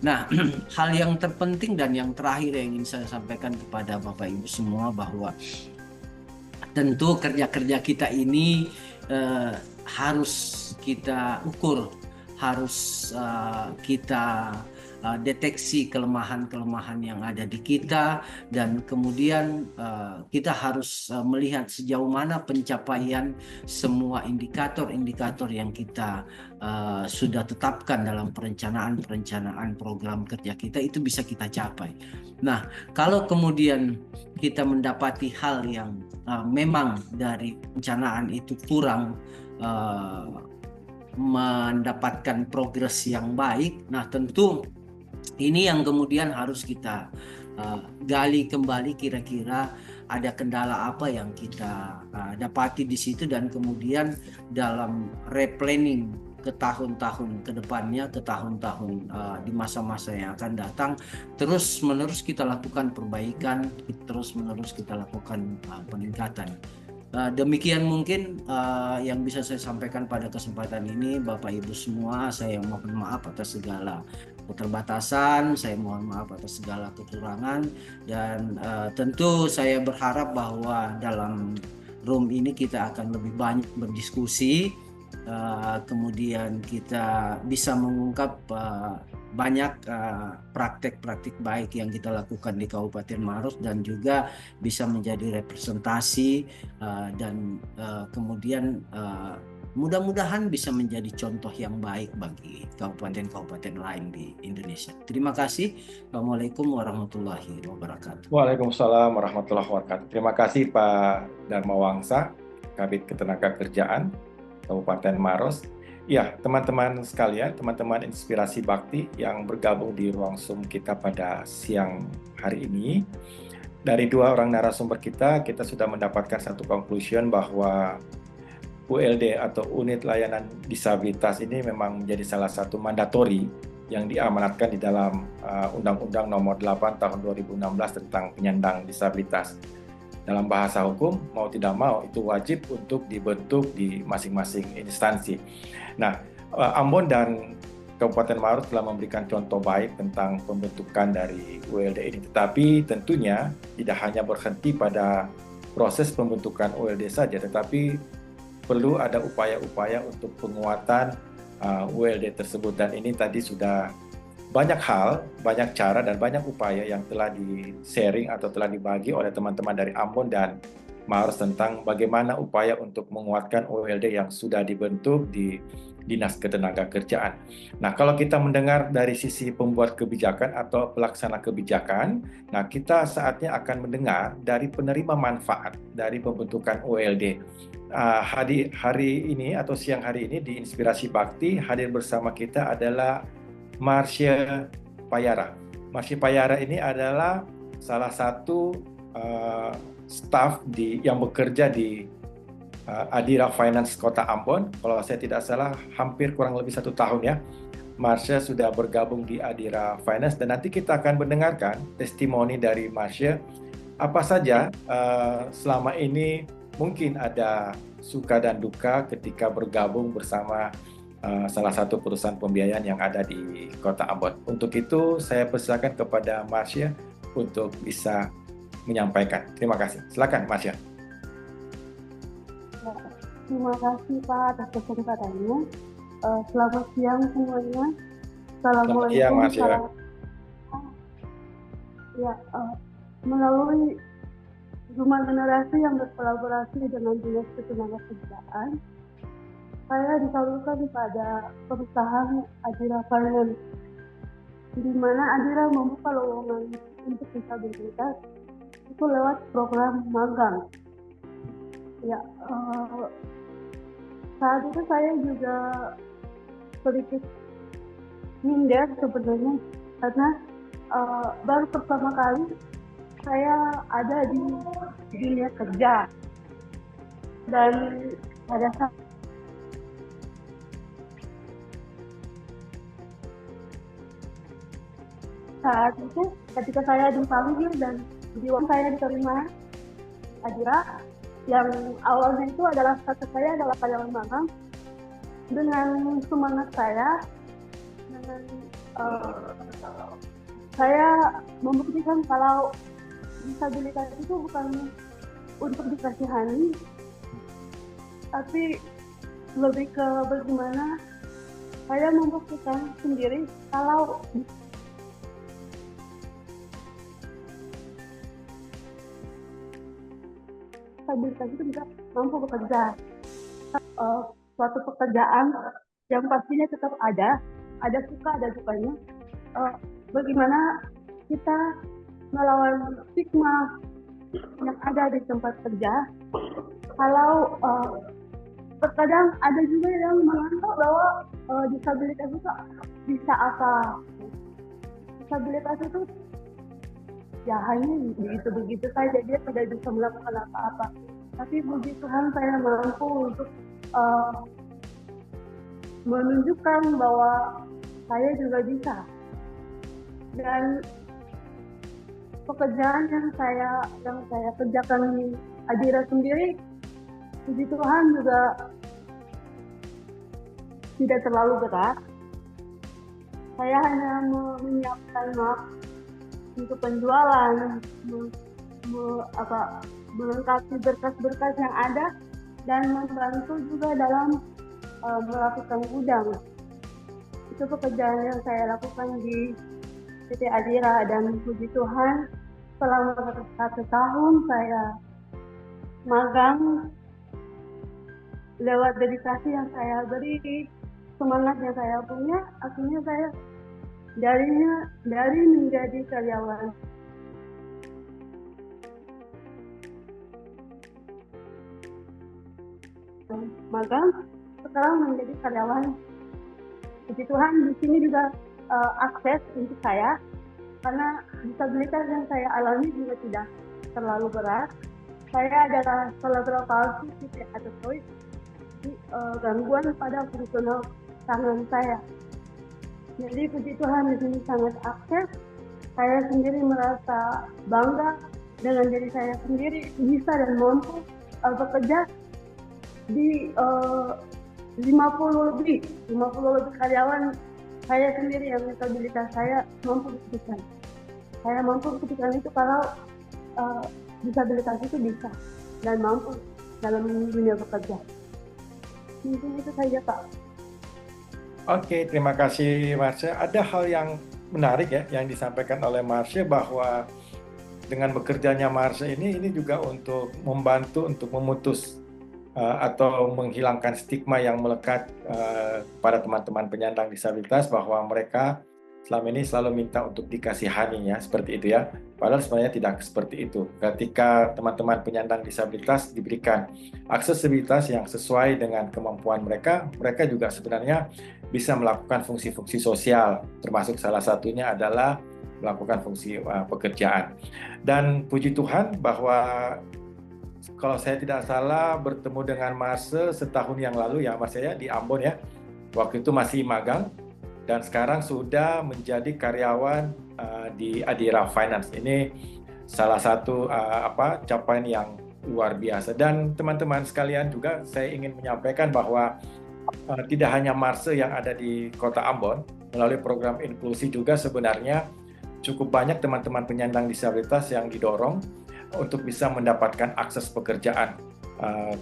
Speaker 3: Nah, hal yang terpenting dan yang terakhir yang ingin saya sampaikan kepada Bapak Ibu semua, bahwa tentu kerja-kerja kita ini harus kita ukur, harus kita deteksi kelemahan-kelemahan yang ada di kita, dan kemudian kita harus melihat sejauh mana pencapaian semua indikator-indikator yang kita sudah tetapkan dalam perencanaan program kerja kita itu bisa kita capai. Nah, kalau kemudian kita mendapati hal yang memang dari perencanaan itu kurang mendapatkan progres yang baik, nah tentu ini yang kemudian harus kita gali kembali, kira-kira ada kendala apa yang kita dapati di situ, dan kemudian dalam replanning ke tahun-tahun ke depannya, ke tahun-tahun di masa-masa yang akan datang, terus-menerus kita lakukan perbaikan, terus-menerus kita lakukan peningkatan. Demikian mungkin yang bisa saya sampaikan pada kesempatan ini, Bapak Ibu semua. Saya mohon maaf atas segala keterbatasan, saya mohon maaf atas segala kekurangan, dan tentu saya berharap bahwa dalam room ini kita akan lebih banyak berdiskusi, kemudian kita bisa mengungkap banyak praktek-praktik baik yang kita lakukan di Kabupaten Maros, dan juga bisa menjadi representasi dan kemudian mudah-mudahan bisa menjadi contoh yang baik bagi kabupaten-kabupaten lain di Indonesia. Terima kasih. Assalamualaikum warahmatullahi wabarakatuh.
Speaker 1: Waalaikumsalam warahmatullahi wabarakatuh. Terima kasih Pak Dharma Wangsa, Kabid Ketenagakerjaan Kabupaten Maros. Ya, teman-teman sekalian, teman-teman Inspirasi Bakti yang bergabung di ruang Zoom kita pada siang hari ini. Dari dua orang narasumber kita sudah mendapatkan satu conclusion bahwa ULD atau Unit Layanan Disabilitas ini memang menjadi salah satu mandatori yang diamanatkan di dalam Undang-Undang Nomor 8 Tahun 2016 tentang penyandang disabilitas. Dalam bahasa hukum, mau tidak mau itu wajib untuk dibentuk di masing-masing instansi. Nah, Ambon dan Kabupaten Maros telah memberikan contoh baik tentang pembentukan dari ULD ini. Tetapi tentunya tidak hanya berhenti pada proses pembentukan ULD saja, tetapi perlu ada upaya-upaya untuk penguatan ULD tersebut. Dan ini tadi sudah banyak hal, banyak cara, dan banyak upaya yang telah di-sharing atau telah dibagi oleh teman-teman dari Ambon dan Maros tentang bagaimana upaya untuk menguatkan ULD yang sudah dibentuk di Dinas Ketenagakerjaan. Nah, kalau kita mendengar dari sisi pembuat kebijakan atau pelaksana kebijakan, nah kita saatnya akan mendengar dari penerima manfaat dari pembentukan ULD. Hari ini atau siang hari ini di Inspirasi Bakti hadir bersama kita adalah Marsha Payara. Marsha Payara ini adalah salah satu staf yang bekerja di Adira Finance Kota Ambon. Kalau saya tidak salah, hampir kurang lebih 1 tahun ya. Marsha sudah bergabung di Adira Finance dan nanti kita akan mendengarkan testimoni dari Marsha. Apa saja selama ini mungkin ada suka dan duka ketika bergabung bersama salah satu perusahaan pembiayaan yang ada di Kota Ambon. Untuk itu, saya persilakan kepada Marsha untuk bisa menyampaikan. Terima kasih. Silakan, Marsha.
Speaker 4: Terima kasih Pak atas kesempatannya. Selamat siang semuanya. Assalamualaikum.
Speaker 1: Selamat siang, Marsha.
Speaker 4: Ya, melalui Rumah Generasi yang berkolaborasi dengan Dinas Ketenagakerjaan, saya disalurkan pada perusahaan Adira Finance, di mana Adira membuka lowongan untuk disabilitas itu lewat program magang. Ya, saat itu saya juga sedikit minder sebenarnya karena baru pertama kali saya ada di dunia kerja, dan pada saat itu ketika saya dipanggil dan saya diterima Adira, yang awalnya itu adalah status saya adalah karyawan magang. Dengan semangat saya, dengan saya membuktikan kalau disabilitas itu bukan untuk dikasihani, tapi lebih ke bagaimana saya membuktikan sendiri kalau disabilitas itu bisa mampu bekerja. Suatu pekerjaan yang pastinya tetap ada suka, ada dukanya. Bagaimana kita melawan stigma yang ada di tempat kerja. Kalau terkadang ada juga yang menganggap bahwa disabilitas itu bisa apa? Disabilitas itu ya hanya begitu saja, dia tidak bisa melakukan apa-apa. Tapi puji Tuhan saya mampu untuk menunjukkan bahwa saya juga bisa. Dan pekerjaan yang saya kerjakan di Adira sendiri, puji Tuhan juga tidak terlalu berat. Saya hanya menyiapkan map untuk penjualan, melengkapi berkas-berkas yang ada, dan membantu juga dalam melakukan gudang. Itu pekerjaan yang saya lakukan di PT Adira, dan puji Tuhan selama 1 tahun saya magang, lewat dedikasi yang saya beri, semangat yang saya punya, akhirnya saya dari menjadi karyawan magang, sekarang menjadi karyawan. Puji Tuhan di sini juga akses untuk saya, karena disabilitas yang saya alami juga tidak terlalu berat. Saya adalah cerebral palsy atau gangguan pada fungsional tangan saya. Jadi puji Tuhan di sini sangat akses. Saya sendiri merasa bangga dengan diri saya sendiri bisa dan mampu bekerja di 50 lebih karyawan saya sendiri yang disabilitas saya mampu bekerja. Saya mampu bekerja itu kalau disabilitas itu bisa dan mampu dalam dunia bekerja. Mungkin itu saja, Pak.
Speaker 1: Oke, terima kasih Marsha. Ada hal yang menarik ya yang disampaikan oleh Marsha, bahwa dengan bekerjanya Marsha ini juga untuk membantu untuk memutus atau menghilangkan stigma yang melekat pada teman-teman penyandang disabilitas, bahwa mereka selama ini selalu minta untuk dikasihani ya, seperti itu ya. Padahal sebenarnya tidak seperti itu. Ketika teman-teman penyandang disabilitas diberikan aksesibilitas yang sesuai dengan kemampuan mereka, mereka juga sebenarnya bisa melakukan fungsi-fungsi sosial, termasuk salah satunya adalah melakukan fungsi pekerjaan. Dan puji Tuhan bahwa kalau saya tidak salah bertemu dengan Marsha setahun yang lalu ya Mas ya, di Ambon ya. Waktu itu masih magang dan sekarang sudah menjadi karyawan di Adira Finance. Ini salah satu capaian yang luar biasa. Dan teman-teman sekalian juga saya ingin menyampaikan bahwa tidak hanya Marsha yang ada di Kota Ambon, melalui program inklusi juga sebenarnya cukup banyak teman-teman penyandang disabilitas yang didorong untuk bisa mendapatkan akses pekerjaan.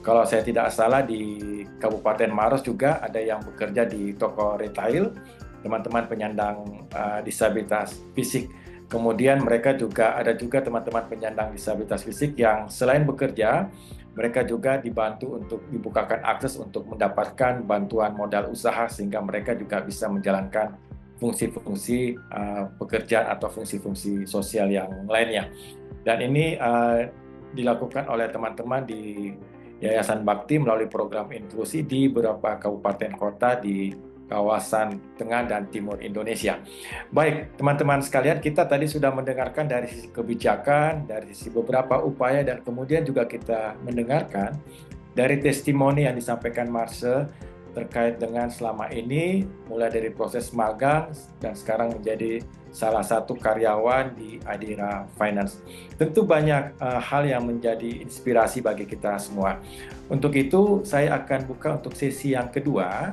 Speaker 1: Kalau saya tidak salah di Kabupaten Maros juga ada yang bekerja di toko retail, teman-teman penyandang disabilitas fisik. Kemudian mereka juga ada juga teman-teman penyandang disabilitas fisik yang selain bekerja, mereka juga dibantu untuk dibukakan akses untuk mendapatkan bantuan modal usaha sehingga mereka juga bisa menjalankan fungsi-fungsi pekerjaan atau fungsi-fungsi sosial yang lainnya. Dan ini dilakukan oleh teman-teman di Yayasan Bakti melalui program inklusi di beberapa kabupaten kota di kawasan tengah dan timur Indonesia. Baik, teman-teman sekalian, kita tadi sudah mendengarkan dari sisi kebijakan, dari sisi beberapa upaya, dan kemudian juga kita mendengarkan dari testimoni yang disampaikan Marsha terkait dengan selama ini, mulai dari proses magang dan sekarang menjadi salah satu karyawan di Adira Finance. Tentu banyak hal yang menjadi inspirasi bagi kita semua. Untuk itu, saya akan buka untuk sesi yang kedua,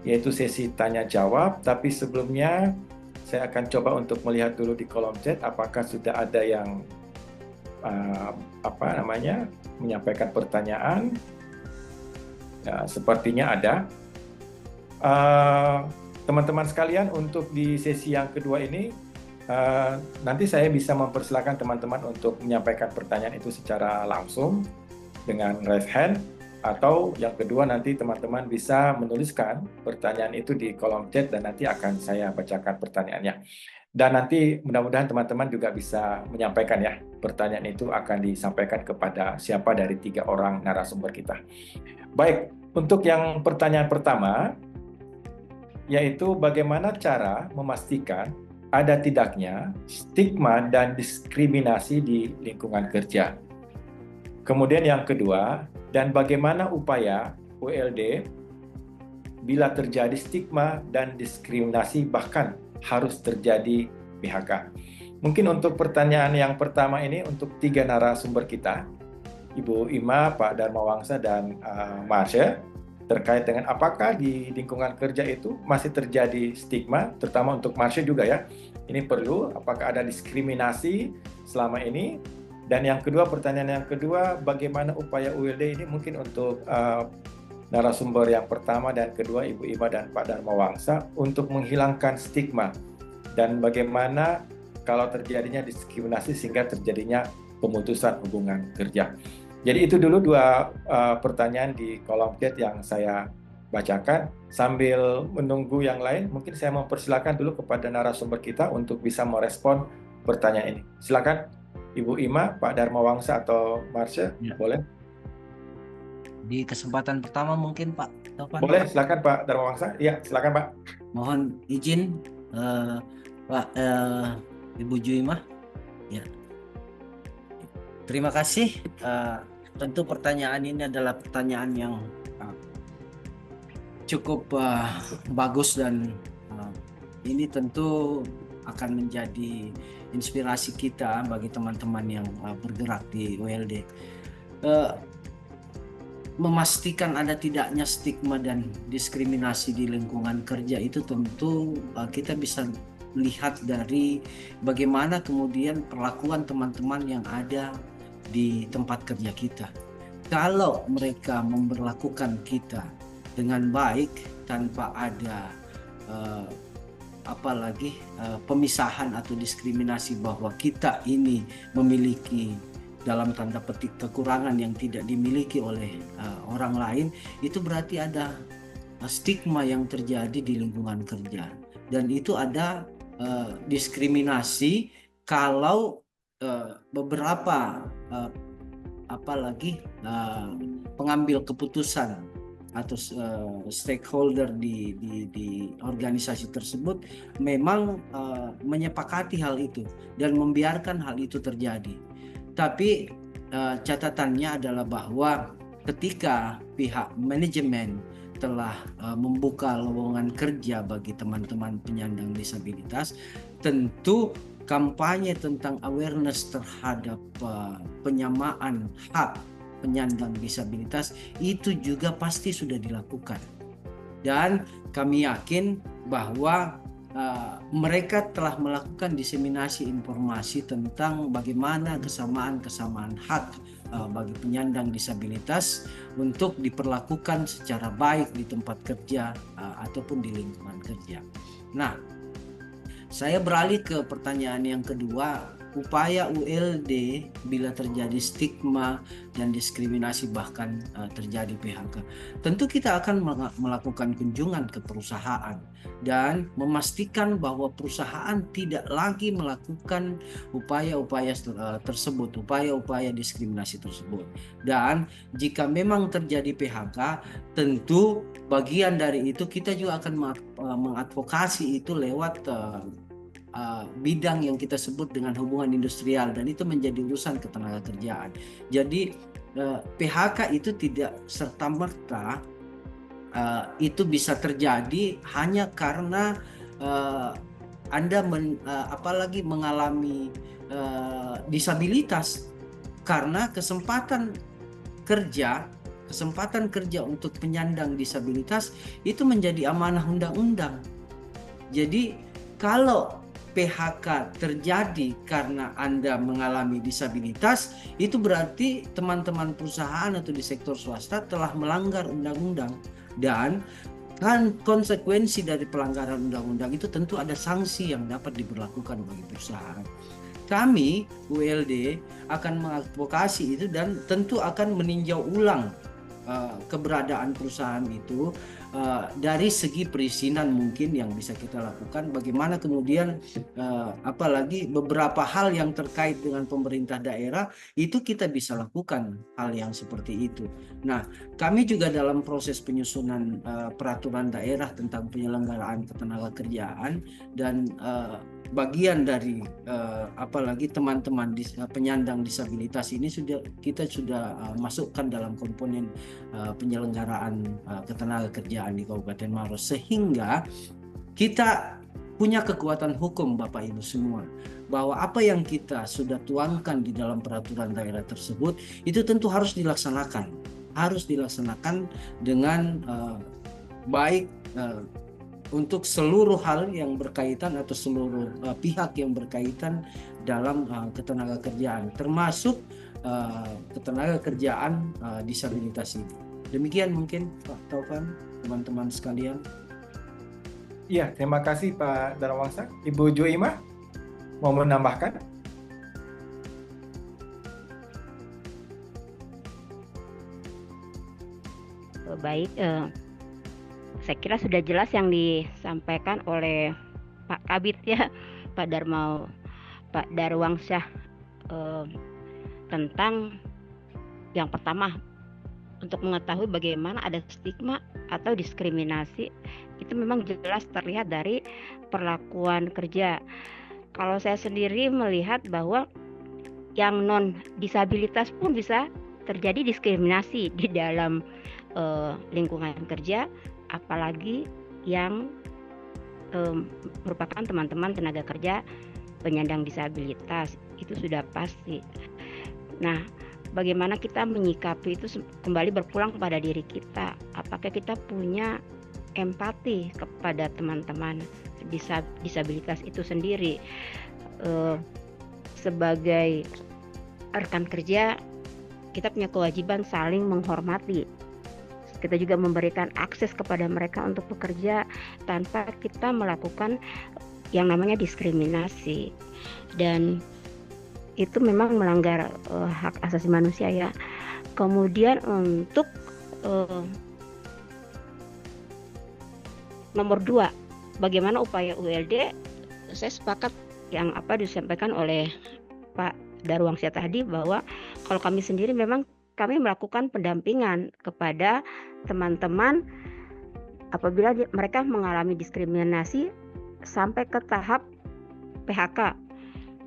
Speaker 1: yaitu sesi tanya jawab. Tapi sebelumnya, saya akan coba untuk melihat dulu di kolom chat apakah sudah ada yang menyampaikan pertanyaan. Ya, sepertinya ada. Teman-teman sekalian, untuk di sesi yang kedua ini, nanti saya bisa mempersilakan teman-teman untuk menyampaikan pertanyaan itu secara langsung dengan raise hand, atau yang kedua nanti teman-teman bisa menuliskan pertanyaan itu di kolom chat dan nanti akan saya bacakan pertanyaannya. Dan nanti mudah-mudahan teman-teman juga bisa menyampaikan ya, pertanyaan itu akan disampaikan kepada siapa dari 3 orang narasumber kita. Baik, untuk yang pertanyaan pertama, yaitu bagaimana cara memastikan ada tidaknya stigma dan diskriminasi di lingkungan kerja. Kemudian yang kedua, dan bagaimana upaya ULD bila terjadi stigma dan diskriminasi bahkan harus terjadi PHK. Mungkin untuk pertanyaan yang pertama ini untuk 3 narasumber kita, Ibu Ima, Pak Darmawangsa, dan Marsha, terkait dengan apakah di lingkungan kerja itu masih terjadi stigma, terutama untuk Marsha juga ya. Ini perlu, apakah ada diskriminasi selama ini? Dan yang kedua, pertanyaan yang kedua, bagaimana upaya ULD ini mungkin untuk narasumber yang pertama dan kedua, Ibu Ima dan Pak Darmawangsa, untuk menghilangkan stigma. Dan bagaimana kalau terjadinya diskriminasi sehingga terjadinya pemutusan hubungan kerja. Jadi itu dulu 2 pertanyaan di kolom chat yang saya bacakan. Sambil menunggu yang lain, mungkin saya mempersilakan dulu kepada narasumber kita untuk bisa merespon pertanyaan ini. Silakan Ibu Ima, Pak Darmawangsa, atau Marsha,
Speaker 3: ya.
Speaker 1: Boleh.
Speaker 3: Di kesempatan pertama mungkin Pak, Taufan?
Speaker 1: Boleh, silakan Pak Darmawangsa. Iya, silakan Pak.
Speaker 3: Mohon izin Pak Ibu Juimah. Ya. Terima kasih. Tentu pertanyaan ini adalah pertanyaan yang cukup bagus dan ini tentu akan menjadi inspirasi kita bagi teman-teman yang bergerak di WLD. Memastikan ada tidaknya stigma dan diskriminasi di lingkungan kerja itu tentu kita bisa lihat dari bagaimana kemudian perlakuan teman-teman yang ada di tempat kerja kita. Kalau mereka memperlakukan kita dengan baik tanpa ada apalagi pemisahan atau diskriminasi bahwa kita ini memiliki dalam tanda petik kekurangan yang tidak dimiliki oleh orang lain, itu berarti ada stigma yang terjadi di lingkungan kerja, dan itu ada diskriminasi kalau beberapa apalagi pengambil keputusan atau stakeholder di organisasi tersebut memang menyepakati hal itu dan membiarkan hal itu terjadi. Tapi catatannya adalah bahwa ketika pihak manajemen telah membuka lowongan kerja bagi teman-teman penyandang disabilitas, tentu kampanye tentang awareness terhadap penyamaan hak penyandang disabilitas itu juga pasti sudah dilakukan. Dan kami yakin bahwa mereka telah melakukan diseminasi informasi tentang bagaimana kesamaan hak bagi penyandang disabilitas untuk diperlakukan secara baik di tempat kerja ataupun di lingkungan kerja. Nah, saya beralih ke pertanyaan yang kedua, upaya ULD bila terjadi stigma dan diskriminasi bahkan terjadi PHK. Tentu kita akan melakukan kunjungan ke perusahaan dan memastikan bahwa perusahaan tidak lagi melakukan upaya-upaya tersebut, upaya-upaya diskriminasi tersebut. Dan jika memang terjadi PHK, tentu bagian dari itu kita juga akan mengadvokasi itu lewat bidang yang kita sebut dengan hubungan industrial, dan itu menjadi urusan ketenagakerjaan. Jadi PHK itu tidak serta-merta itu bisa terjadi hanya karena Anda apalagi mengalami disabilitas, karena kesempatan kerja untuk penyandang disabilitas itu menjadi amanah undang-undang. Jadi kalau PHK terjadi karena Anda mengalami disabilitas, itu berarti teman-teman perusahaan atau di sektor swasta telah melanggar undang-undang, dan kan konsekuensi dari pelanggaran undang-undang itu tentu ada sanksi yang dapat diberlakukan bagi perusahaan. Kami ULD akan mengadvokasi itu dan tentu akan meninjau ulang keberadaan perusahaan itu dari segi perizinan mungkin yang bisa kita lakukan, bagaimana kemudian apalagi beberapa hal yang terkait dengan pemerintah daerah itu kita bisa lakukan hal yang seperti itu. Nah, kami juga dalam proses penyusunan peraturan daerah tentang penyelenggaraan ketenagakerjaan, dan bagian dari apalagi teman-teman penyandang disabilitas ini kita sudah masukkan dalam komponen penyelenggaraan ketenagakerjaan di Kabupaten Maros, sehingga kita punya kekuatan hukum Bapak Ibu semua, bahwa apa yang kita sudah tuangkan di dalam peraturan daerah tersebut itu tentu harus dilaksanakan dengan baik untuk seluruh hal yang berkaitan atau seluruh pihak yang berkaitan dalam ketenagakerjaan, termasuk ketenagakerjaan disabilitas ini. Demikian mungkin Pak Taufan, teman-teman sekalian.
Speaker 1: Iya, terima kasih Pak Darmawangsa. Ibu Juimah mau menambahkan?
Speaker 2: Baik, saya kira sudah jelas yang disampaikan oleh Pak Kabit ya, Pak Darwangsyah, tentang yang pertama untuk mengetahui bagaimana ada stigma atau diskriminasi itu memang jelas terlihat dari perlakuan kerja. Kalau saya sendiri melihat bahwa yang non disabilitas pun bisa terjadi diskriminasi di dalam lingkungan kerja, apalagi yang merupakan teman-teman tenaga kerja penyandang disabilitas, itu sudah pasti. Nah, bagaimana kita menyikapi itu kembali berpulang kepada diri kita. Apakah kita punya empati kepada teman-teman disabilitas itu sendiri? Sebagai rekan kerja, kita punya kewajiban saling menghormati. Kita juga memberikan akses kepada mereka untuk bekerja tanpa kita melakukan yang namanya diskriminasi. Dan itu memang melanggar hak asasi manusia ya. Kemudian untuk nomor 2, bagaimana upaya ULD, saya sepakat yang disampaikan oleh Pak Darwangsyah tadi, bahwa kalau kami sendiri memang kami melakukan pendampingan kepada teman-teman apabila mereka mengalami diskriminasi sampai ke tahap PHK.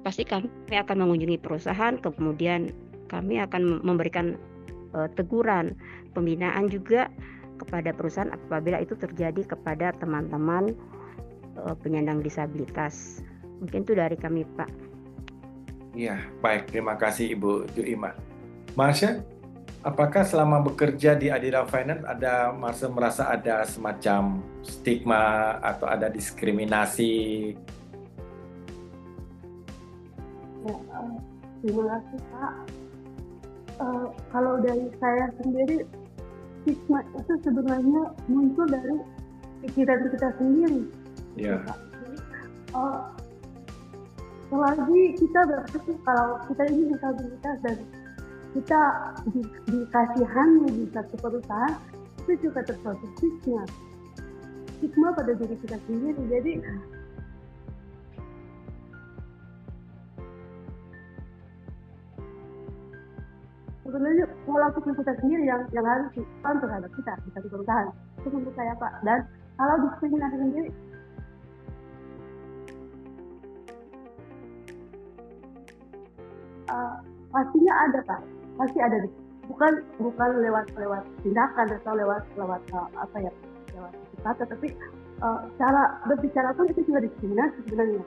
Speaker 2: Pasti kami akan mengunjungi perusahaan, kemudian kami akan memberikan teguran, pembinaan juga kepada perusahaan apabila itu terjadi kepada teman-teman penyandang disabilitas. Mungkin itu dari kami, Pak.
Speaker 1: Iya, baik. Terima kasih Ibu Juima. Marsha, apakah selama bekerja di Adira Finance Marsha merasa ada semacam stigma atau ada diskriminasi?
Speaker 4: Terima kasih Pak. Kalau dari saya sendiri, stigma itu sebenarnya muncul dari pikiran kita sendiri.
Speaker 1: Ya.
Speaker 4: Selagi kita berpikir kalau kita ini disabilitas dan kita dikasihani di satu perusahaan, itu juga tersuatu stigma pada diri kita sendiri. Jadi sebenarnya pola pikir kita sendiri yang harus dilakukan terhadap kita di satu perusahaan. Itu menurut saya Pak. Dan kalau diskriminasi sendiri, pastinya ada Pak. Pasti ada, bukan lewat tindakan atau lewat kata, tapi cara berbicara pun itu juga diskriminasi sebenarnya.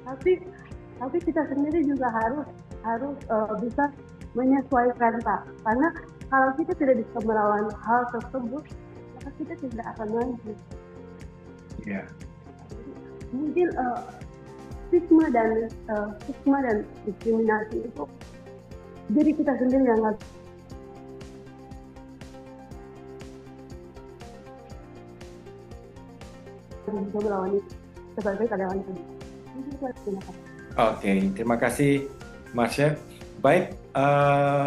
Speaker 4: Tapi kita sendiri juga harus bisa menyesuaikan Pak, karena kalau kita tidak bisa melawan hal tersebut, maka kita tidak akan maju.
Speaker 1: Yeah.
Speaker 4: Mungkin stigma dan diskriminasi itu diri kita sendiri yang harus bisa melawan itu sebagai karyawan itu.
Speaker 1: Oke, terima kasih Marsha. Baik,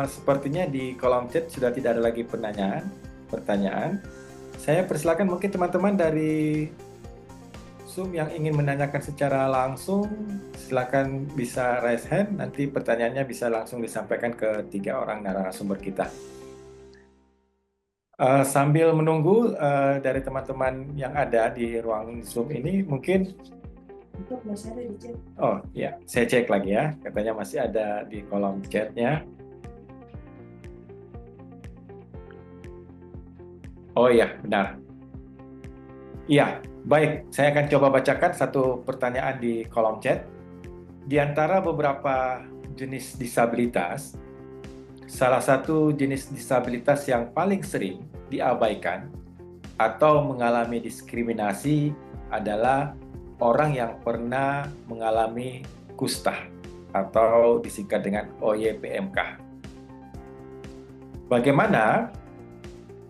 Speaker 1: sepertinya di kolom chat sudah tidak ada lagi pertanyaan. Saya persilakan mungkin teman-teman dari Zoom yang ingin menanyakan secara langsung, silakan bisa raise hand, nanti pertanyaannya bisa langsung disampaikan ke 3 orang narasumber kita. Sambil menunggu dari teman-teman yang ada di ruang Zoom ini, mungkin oh ya, saya cek lagi ya, katanya masih ada di kolom chatnya. Oh iya, benar. Iya, baik, saya akan coba bacakan satu pertanyaan di kolom chat. Di antara beberapa jenis disabilitas, salah satu jenis disabilitas yang paling sering diabaikan atau mengalami diskriminasi adalah orang yang pernah mengalami kusta atau disingkat dengan OYPMK. Bagaimana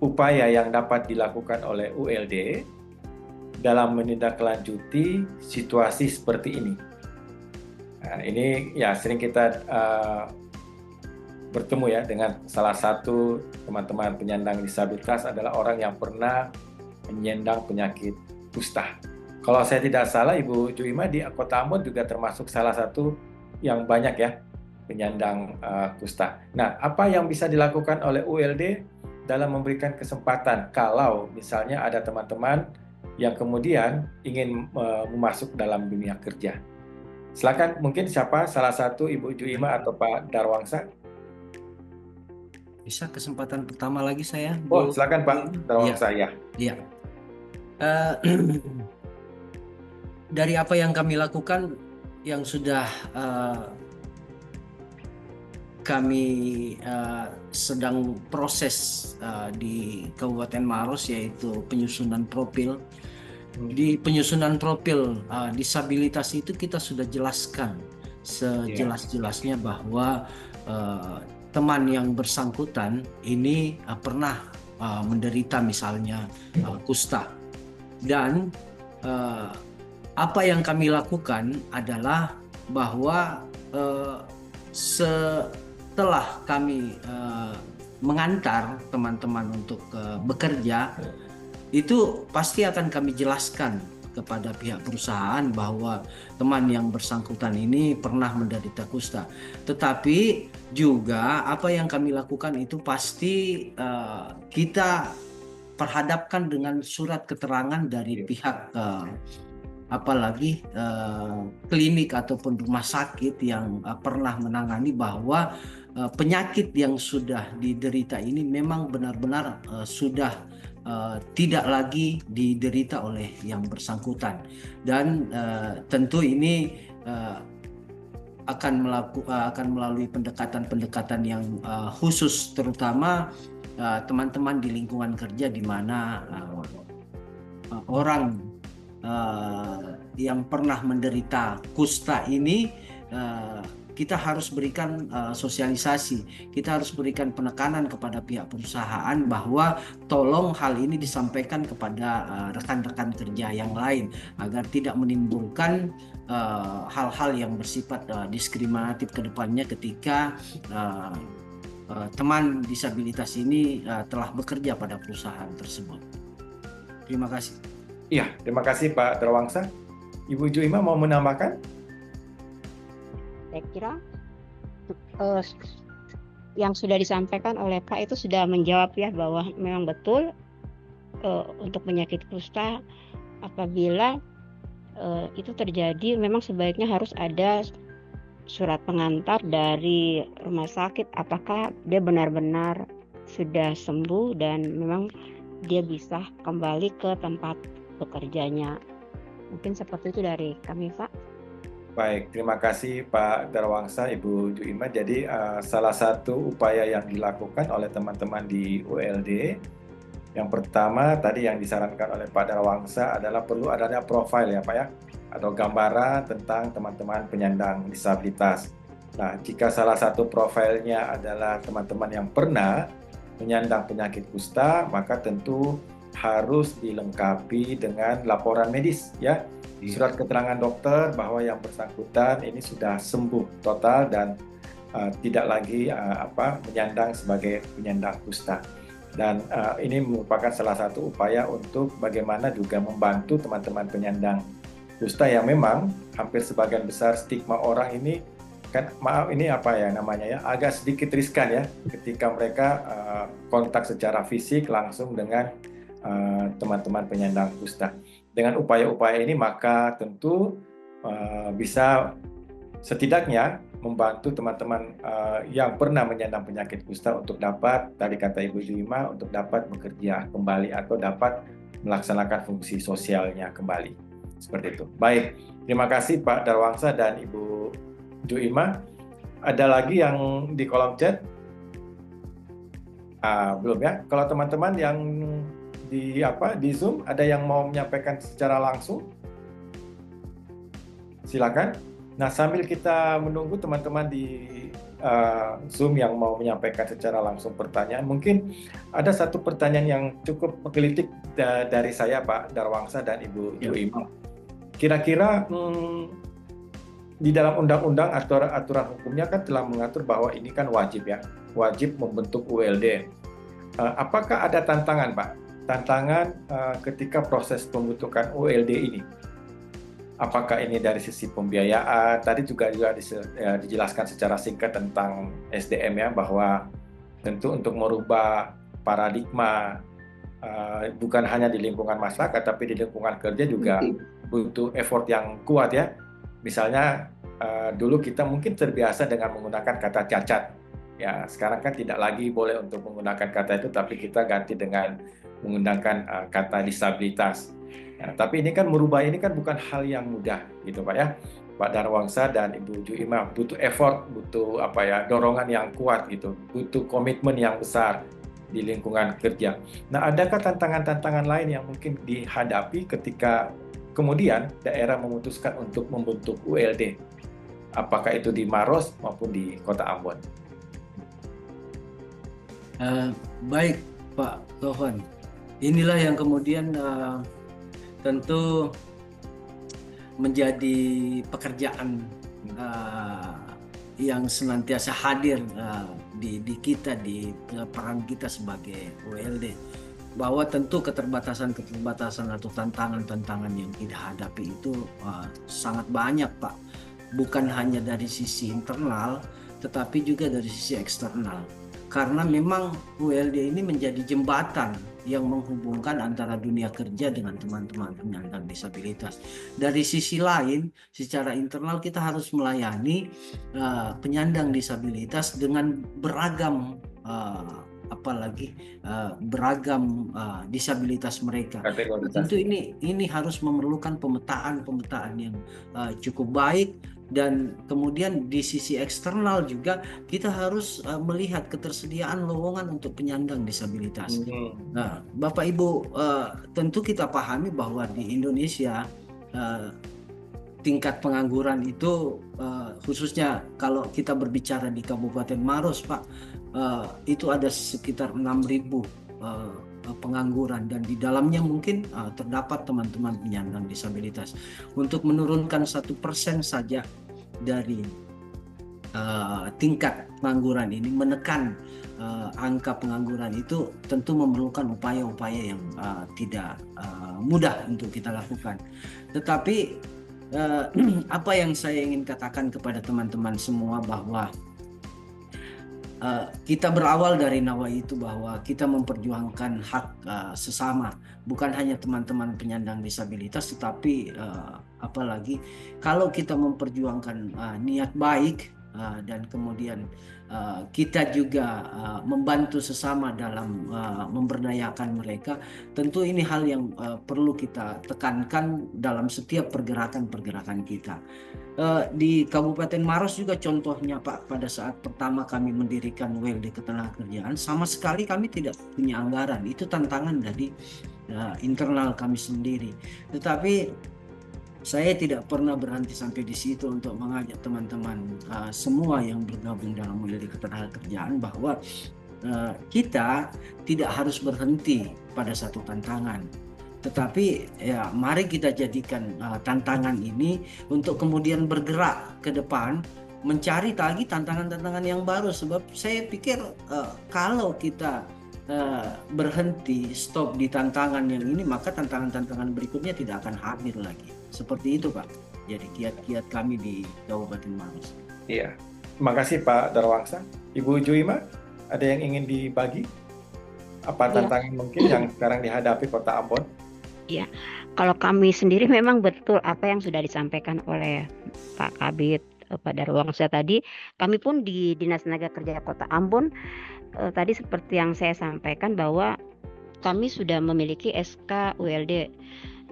Speaker 1: upaya yang dapat dilakukan oleh ULD dalam menindaklanjuti situasi seperti ini? Nah, ini ya sering kita bertemu ya dengan salah satu teman-teman penyandang disabilitas adalah orang yang pernah menyandang penyakit kusta. Kalau saya tidak salah, Ibu Juima di Kota Ambon juga termasuk salah satu yang banyak ya penyandang kusta. Nah, apa yang bisa dilakukan oleh ULD dalam memberikan kesempatan kalau misalnya ada teman-teman yang kemudian ingin masuk dalam dunia kerja? Silakan, mungkin siapa, salah satu Ibu Juima atau Pak Darwangsa?
Speaker 3: Bisa kesempatan pertama lagi saya.
Speaker 1: Oh, silakan Pak Darwangsa. Ya.
Speaker 3: Iya. Dari apa yang kami lakukan, yang sudah kami sedang proses di Kabupaten Maros, yaitu penyusunan profil. Di penyusunan profil disabilitas itu kita sudah jelaskan sejelas-jelasnya bahwa teman yang bersangkutan ini pernah menderita misalnya kusta, dan apa yang kami lakukan adalah bahwa setelah kami mengantar teman-teman untuk bekerja, itu pasti akan kami jelaskan kepada pihak perusahaan bahwa teman yang bersangkutan ini pernah menderita kusta. Tetapi juga apa yang kami lakukan itu pasti kita perhadapkan dengan surat keterangan dari pihak apalagi klinik ataupun rumah sakit yang pernah menangani bahwa penyakit yang sudah diderita ini memang benar-benar sudah tidak lagi diderita oleh yang bersangkutan, dan tentu ini akan melalui pendekatan yang khusus, terutama teman-teman di lingkungan kerja di mana orang yang pernah menderita kusta ini kita harus berikan sosialisasi, kita harus berikan penekanan kepada pihak perusahaan bahwa tolong hal ini disampaikan kepada rekan-rekan kerja yang lain agar tidak menimbulkan hal-hal yang bersifat diskriminatif ke depannya ketika teman disabilitas ini telah bekerja pada perusahaan tersebut. Terima kasih.
Speaker 1: Iya, terima kasih Pak Darwangsa. Ibu Juima mau menambahkan?
Speaker 2: Saya kira yang sudah disampaikan oleh Pak itu sudah menjawab ya, bahwa memang betul untuk penyakit kusta apabila itu terjadi memang sebaiknya harus ada surat pengantar dari rumah sakit apakah dia benar-benar sudah sembuh dan memang dia bisa kembali ke tempat bekerjanya. Mungkin seperti itu dari kami, Pak.
Speaker 1: Baik, terima kasih Pak Darwangsa, Ibu Juima. Jadi salah satu upaya yang dilakukan oleh teman-teman di ULD, yang pertama tadi yang disarankan oleh Pak Darwangsa adalah perlu adanya profil ya Pak ya, atau gambaran tentang teman-teman penyandang disabilitas. Nah, jika salah satu profilnya adalah teman-teman yang pernah menyandang penyakit kusta, maka tentu harus dilengkapi dengan laporan medis ya. Surat keterangan dokter bahwa yang bersangkutan ini sudah sembuh total dan tidak lagi menyandang sebagai penyandang kusta. Dan ini merupakan salah satu upaya untuk bagaimana juga membantu teman-teman penyandang kusta yang memang hampir sebagian besar stigma orang ini kan, maaf ini agak sedikit riskan ya ketika mereka kontak secara fisik langsung dengan teman-teman penyandang kusta. Dengan upaya-upaya ini maka tentu bisa setidaknya membantu teman-teman yang pernah menyandang penyakit kusta untuk dapat, tadi kata Ibu Juima, untuk dapat bekerja kembali atau dapat melaksanakan fungsi sosialnya kembali. Seperti itu. Baik, terima kasih Pak Darwangsa dan Ibu Juima. Ada lagi yang di kolom chat? Belum ya? Kalau teman-teman yang di Zoom ada yang mau menyampaikan secara langsung, silakan. Nah, sambil kita menunggu teman-teman di Zoom yang mau menyampaikan secara langsung pertanyaan, mungkin ada satu pertanyaan yang cukup menggelitik dari saya Pak Darwangsa dan Ibu Juima. Kira-kira di dalam undang-undang atau aturan hukumnya kan telah mengatur bahwa ini kan wajib ya, wajib membentuk ULD. Apakah ada tantangan Pak? Tantangan ketika proses pembentukan ULD ini. apakah ini dari sisi pembiayaan, tadi juga dijelaskan secara singkat tentang SDM ya, bahwa tentu untuk merubah paradigma bukan hanya di lingkungan masyarakat, tapi di lingkungan kerja juga butuh effort yang kuat ya. Misalnya dulu kita mungkin terbiasa dengan menggunakan kata cacat. Ya, sekarang kan tidak lagi boleh untuk menggunakan kata itu, tapi kita ganti dengan menggunakan kata disabilitas. Ya, tapi ini kan merubah ini kan bukan hal yang mudah gitu Pak ya. Pak Darwangsa dan Ibu Juima butuh effort, butuh dorongan yang kuat gitu, butuh komitmen yang besar di lingkungan kerja. Nah, adakah tantangan-tantangan lain yang mungkin dihadapi ketika kemudian daerah memutuskan untuk membentuk ULD? Apakah itu di Maros maupun di Kota Ambon?
Speaker 3: Baik Pak Tovan, inilah yang kemudian tentu menjadi pekerjaan yang senantiasa hadir di kita, di peran kita sebagai ULD, bahwa tentu keterbatasan atau tantangan-tantangan yang kita hadapi itu sangat banyak Pak, bukan hanya dari sisi internal tetapi juga dari sisi eksternal. Karena memang ULD ini menjadi jembatan yang menghubungkan antara dunia kerja dengan teman-teman penyandang disabilitas. Dari sisi lain, secara internal kita harus melayani penyandang disabilitas dengan beragam beragam disabilitas mereka. Tentu ini harus memerlukan pemetaan yang cukup baik. Dan kemudian di sisi eksternal juga kita harus melihat ketersediaan lowongan untuk penyandang disabilitas. Nah, Bapak Ibu, tentu kita pahami bahwa di Indonesia tingkat pengangguran itu khususnya kalau kita berbicara di Kabupaten Maros Pak, itu ada sekitar 6.000 pengangguran, dan di dalamnya mungkin terdapat teman-teman penyandang disabilitas. Untuk menurunkan 1% saja dari tingkat pengangguran ini, menekan angka pengangguran itu tentu memerlukan upaya-upaya yang tidak mudah untuk kita lakukan. Tetapi apa yang saya ingin katakan kepada teman-teman semua, bahwa kita berawal dari nawa itu, bahwa kita memperjuangkan hak sesama, bukan hanya teman-teman penyandang disabilitas, tetapi apalagi kalau kita memperjuangkan niat baik dan kemudian kita juga membantu sesama dalam memberdayakan mereka. Tentu ini hal yang perlu kita tekankan dalam setiap pergerakan-pergerakan kita. Di Kabupaten Maros juga contohnya Pak, pada saat pertama kami mendirikan ULD Ketenagakerjaan, sama sekali kami tidak punya anggaran. Itu tantangan dari internal kami sendiri. Tetapi saya tidak pernah berhenti sampai di situ untuk mengajak teman-teman semua yang bergabung dalam ULD Ketenagakerjaan bahwa kita tidak harus berhenti pada satu tantangan. Tetapi ya, mari kita jadikan tantangan ini untuk kemudian bergerak ke depan, mencari lagi tantangan-tantangan yang baru. Sebab saya pikir kalau kita berhenti, stop di tantangan yang ini, maka tantangan-tantangan berikutnya tidak akan hadir lagi. Seperti itu Pak. Jadi kiat-kiat kami di Kabupaten Maros.
Speaker 1: Iya, terima kasih Pak Darwangsa. Ibu Juima, ada yang ingin dibagi? Apa tantangan mungkin yang sekarang dihadapi Kota Ambon?
Speaker 2: Iya, kalau kami sendiri memang betul apa yang sudah disampaikan oleh Pak Kabid, Pak Darwangsa tadi. Kami pun di Dinas Tenaga Kerja Kota Ambon tadi seperti yang saya sampaikan bahwa kami sudah memiliki SK ULD.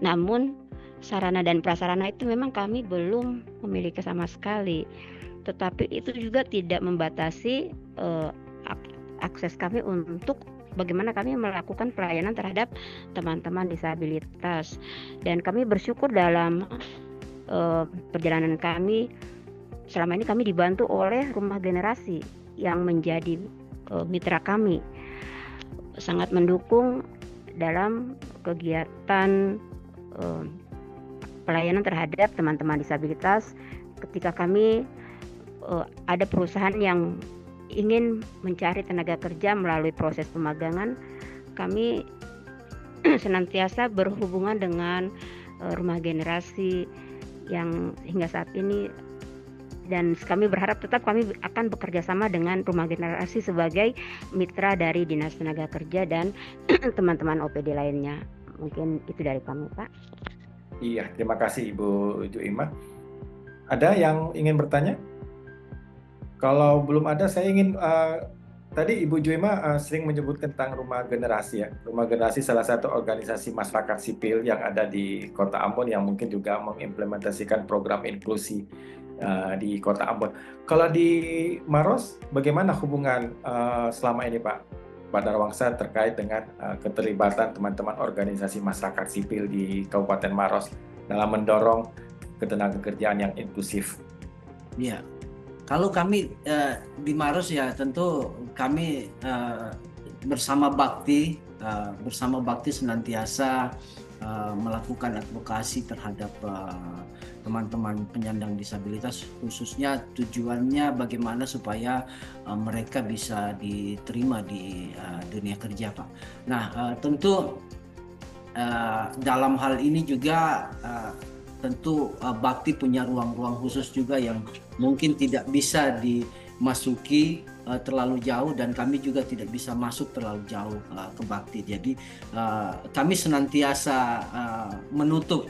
Speaker 2: Namun sarana dan prasarana itu memang kami belum memiliki sama sekali. Tetapi itu juga tidak membatasi akses kami untuk bagaimana kami melakukan pelayanan terhadap teman-teman disabilitas. Dan kami bersyukur dalam perjalanan kami selama ini kami dibantu oleh Rumah Generasi yang menjadi mitra kami, sangat mendukung dalam kegiatan pelayanan terhadap teman-teman disabilitas. Ketika kami ada perusahaan yang ingin mencari tenaga kerja melalui proses pemagangan, kami senantiasa berhubungan dengan Rumah Generasi yang hingga saat ini, dan kami berharap tetap kami akan bekerja sama dengan Rumah Generasi sebagai mitra dari Dinas Tenaga Kerja dan teman-teman OPD lainnya. Mungkin itu dari kami, Pak.
Speaker 1: Iya, terima kasih Ibu Juima. Ada yang ingin bertanya? Kalau belum ada, saya ingin tadi Ibu Juima sering menyebut tentang Rumah Generasi ya. Rumah Generasi salah satu organisasi masyarakat sipil yang ada di Kota Ambon yang mungkin juga mengimplementasikan program inklusi di Kota Ambon. Kalau di Maros, bagaimana hubungan selama ini Pak Darwangsa terkait dengan keterlibatan teman-teman organisasi masyarakat sipil di Kabupaten Maros dalam mendorong ketenagakerjaan yang inklusif?
Speaker 3: Ya, kalau kami di Maros ya tentu kami bersama Bakti senantiasa melakukan advokasi terhadap teman-teman penyandang disabilitas, khususnya tujuannya bagaimana supaya mereka bisa diterima di dunia kerja, Pak. Nah, tentu dalam hal ini juga tentu Bakti punya ruang-ruang khusus juga yang mungkin tidak bisa dimasuki terlalu jauh, dan kami juga tidak bisa masuk terlalu jauh ke Bakti. Jadi kami senantiasa menutup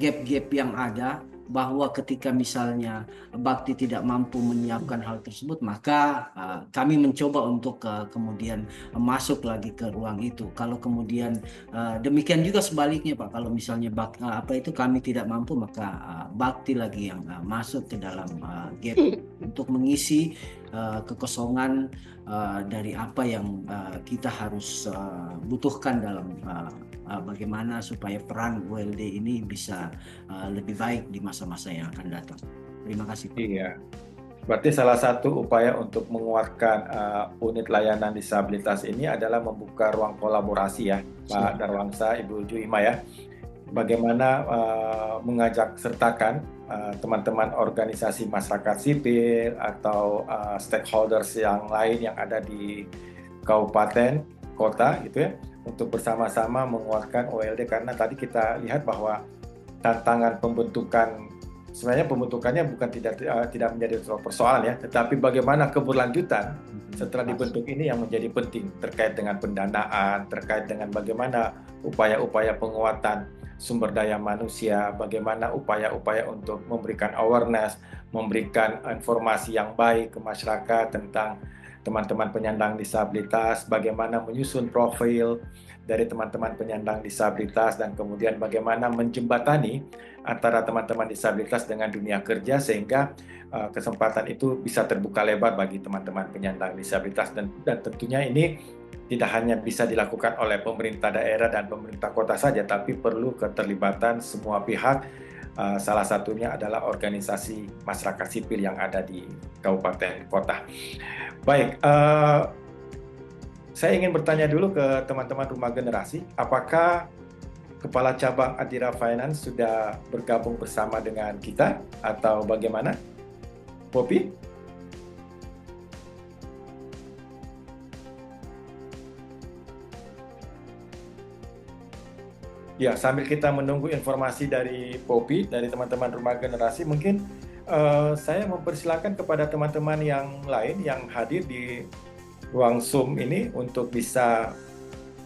Speaker 3: gap-gap yang ada, bahwa ketika misalnya Bakti tidak mampu menyiapkan hal tersebut, maka kami mencoba untuk kemudian masuk lagi ke ruang itu. Kalau kemudian demikian juga sebaliknya, Pak, kalau misalnya kami tidak mampu, maka Bakti lagi yang masuk ke dalam gap untuk mengisi kekosongan dari apa yang kita harus butuhkan dalam bagaimana supaya peran ULD ini bisa lebih baik di masa-masa yang akan datang. Terima kasih, Pak.
Speaker 1: Iya, berarti salah satu upaya untuk menguatkan unit layanan disabilitas ini adalah membuka ruang kolaborasi ya, Pak Darwangsa, Ibu Juima ya. Bagaimana mengajak sertakan teman-teman organisasi masyarakat sipil atau stakeholders yang lain yang ada di kabupaten, kota gitu ya, untuk bersama-sama menguatkan OLD, karena tadi kita lihat bahwa tantangan pembentukan, sebenarnya pembentukannya bukan tidak menjadi persoalan ya, tetapi bagaimana keberlanjutan setelah dibentuk ini yang menjadi penting, terkait dengan pendanaan, terkait dengan bagaimana upaya-upaya penguatan sumber daya manusia, bagaimana upaya-upaya untuk memberikan awareness, memberikan informasi yang baik ke masyarakat tentang teman-teman penyandang disabilitas, bagaimana menyusun profil dari teman-teman penyandang disabilitas, dan kemudian bagaimana menjembatani antara teman-teman disabilitas dengan dunia kerja sehingga kesempatan itu bisa terbuka lebar bagi teman-teman penyandang disabilitas, dan tentunya ini tidak hanya bisa dilakukan oleh pemerintah daerah dan pemerintah kota saja, tapi perlu keterlibatan semua pihak. Salah satunya adalah organisasi masyarakat sipil yang ada di kabupaten kota. Baik, saya ingin bertanya dulu ke teman-teman Rumah Generasi, apakah Kepala Cabang Adira Finance sudah bergabung bersama dengan kita atau bagaimana? Popi? Ya, sambil kita menunggu informasi dari Popi, dari teman-teman Rumah Generasi, mungkin saya mempersilakan kepada teman-teman yang lain yang hadir di ruang Zoom ini untuk bisa,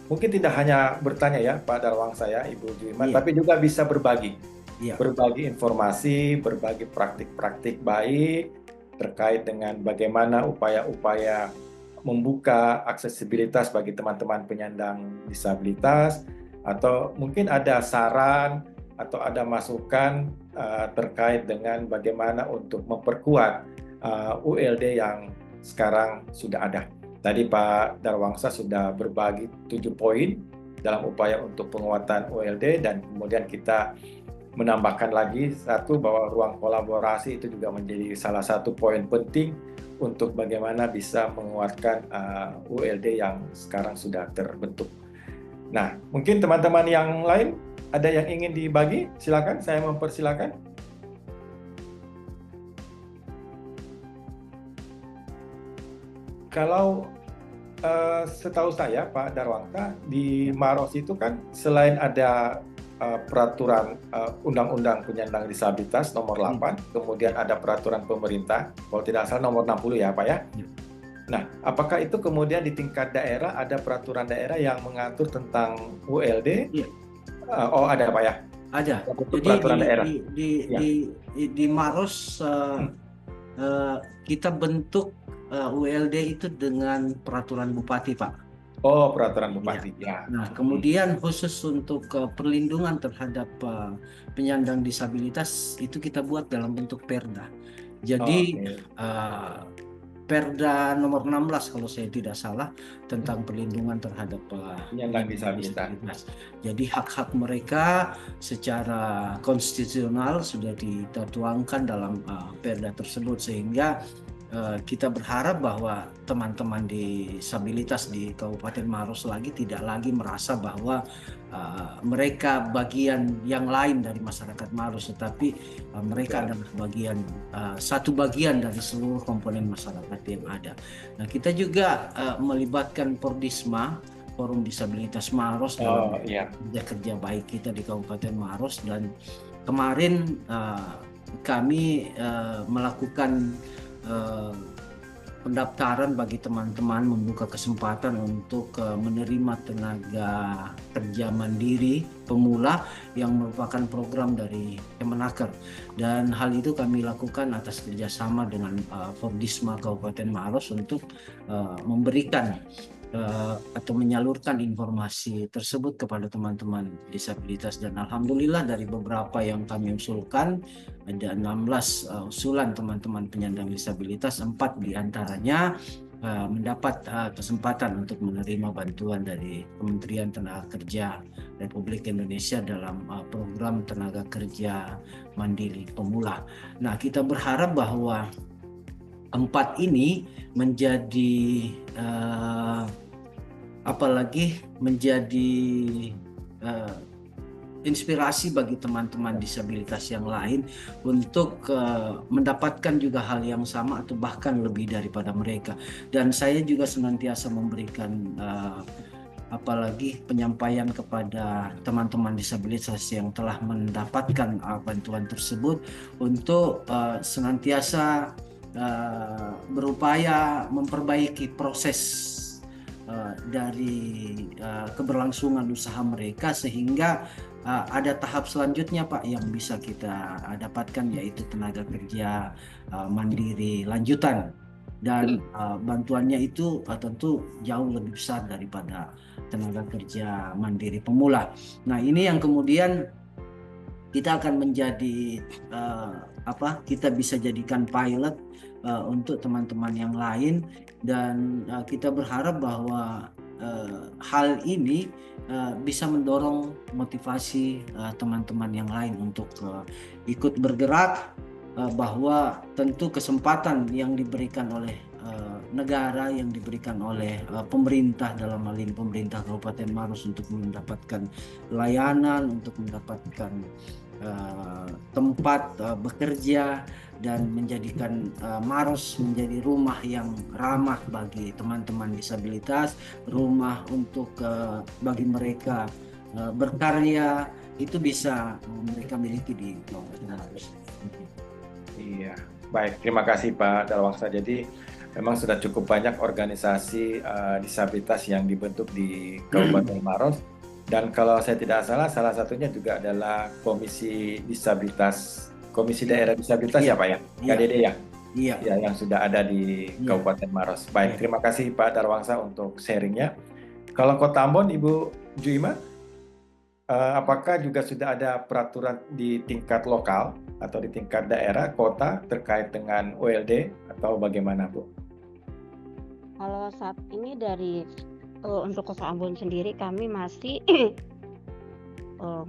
Speaker 1: mungkin tidak hanya bertanya ya Pak Darwangsa, Ibu Juima, tapi juga bisa berbagi. Berbagi informasi, berbagi praktik-praktik baik terkait dengan bagaimana upaya-upaya membuka aksesibilitas bagi teman-teman penyandang disabilitas, atau mungkin ada saran atau ada masukan terkait dengan bagaimana untuk memperkuat ULD yang sekarang sudah ada. Tadi Pak Darwangsa sudah berbagi 7 poin dalam upaya untuk penguatan ULD, dan kemudian kita menambahkan lagi satu, bahwa ruang kolaborasi itu juga menjadi salah satu poin penting untuk bagaimana bisa menguatkan ULD yang sekarang sudah terbentuk. Nah, mungkin teman-teman yang lain ada yang ingin dibagi? Silakan, saya mempersilakan. Kalau setahu saya Pak Darwangsa, di Maros itu kan selain ada peraturan Undang-Undang Penyandang Disabilitas nomor 8, kemudian ada peraturan pemerintah, kalau tidak salah nomor 60 ya Pak ya. Nah, apakah itu kemudian di tingkat daerah ada peraturan daerah yang mengatur tentang ULD? Oh ada Pak ya?
Speaker 3: Ada. Jadi
Speaker 1: peraturan daerah.
Speaker 3: Di Maros kita bentuk ULD itu dengan peraturan bupati Pak.
Speaker 1: Oh, peraturan bupati. Ya.
Speaker 3: Nah, kemudian khusus untuk perlindungan terhadap penyandang disabilitas itu kita buat dalam bentuk perda. Jadi Perda nomor 16 kalau saya tidak salah tentang perlindungan terhadap
Speaker 1: penyandang disabilitas.
Speaker 3: Jadi hak-hak mereka secara konstitusional sudah dituangkan dalam perda tersebut, sehingga kita berharap bahwa teman-teman disabilitas di Kabupaten Maros lagi tidak lagi merasa bahwa mereka bagian yang lain dari masyarakat Maros, tetapi mereka adalah satu bagian dari seluruh komponen masyarakat yang ada. Nah, kita juga melibatkan Pordisma, Forum Disabilitas Maros, dalam kerja baik kita di Kabupaten Maros, dan kemarin kami melakukan pendaftaran bagi teman-teman, membuka kesempatan untuk menerima tenaga kerja mandiri pemula yang merupakan program dari Kemenaker, dan hal itu kami lakukan atas kerjasama dengan Pordisma Kabupaten Maros untuk memberikan atau menyalurkan informasi tersebut kepada teman-teman disabilitas. Dan alhamdulillah dari beberapa yang kami usulkan, ada 16 usulan teman-teman penyandang disabilitas, 4 diantaranya mendapat kesempatan untuk menerima bantuan dari Kementerian Tenaga Kerja Republik Indonesia dalam program tenaga kerja mandiri pemula. Nah, kita berharap bahwa 4 ini menjadi apalagi menjadi inspirasi bagi teman-teman disabilitas yang lain untuk mendapatkan juga hal yang sama atau bahkan lebih daripada mereka. Dan saya juga senantiasa memberikan apalagi penyampaian kepada teman-teman disabilitas yang telah mendapatkan bantuan tersebut untuk senantiasa berupaya memperbaiki proses dari keberlangsungan usaha mereka, sehingga ada tahap selanjutnya Pak yang bisa kita dapatkan, yaitu tenaga kerja mandiri lanjutan, dan bantuannya itu tentu jauh lebih besar daripada tenaga kerja mandiri pemula. Nah, ini yang kemudian kita akan menjadi kita bisa jadikan pilot untuk teman-teman yang lain, dan kita berharap bahwa hal ini bisa mendorong motivasi teman-teman yang lain untuk ikut bergerak, bahwa tentu kesempatan yang diberikan oleh negara, yang diberikan oleh pemerintah, dalam hal ini pemerintah Kabupaten Maros, untuk mendapatkan layanan, untuk mendapatkan tempat bekerja, dan menjadikan Maros menjadi rumah yang ramah bagi teman-teman disabilitas, rumah untuk bagi mereka berkarya, itu bisa mereka miliki di Kabupaten Maros.
Speaker 1: Iya, baik, terima kasih Pak Dalwangsa. Jadi memang sudah cukup banyak organisasi disabilitas yang dibentuk di Kabupaten Maros, dan kalau saya tidak salah, salah satunya juga adalah Komisi Daerah Disabilitas ya Pak ya, KDD ya? Iya. Ya, yang sudah ada di Kabupaten Maros. Baik, terima kasih Pak Darwangsa untuk sharingnya. Kalau Kota Ambon, Ibu Juima, apakah juga sudah ada peraturan di tingkat lokal atau di tingkat daerah, kota terkait dengan ULD atau bagaimana Bu?
Speaker 2: Kalau saat ini untuk Kota Ambon sendiri, kami masih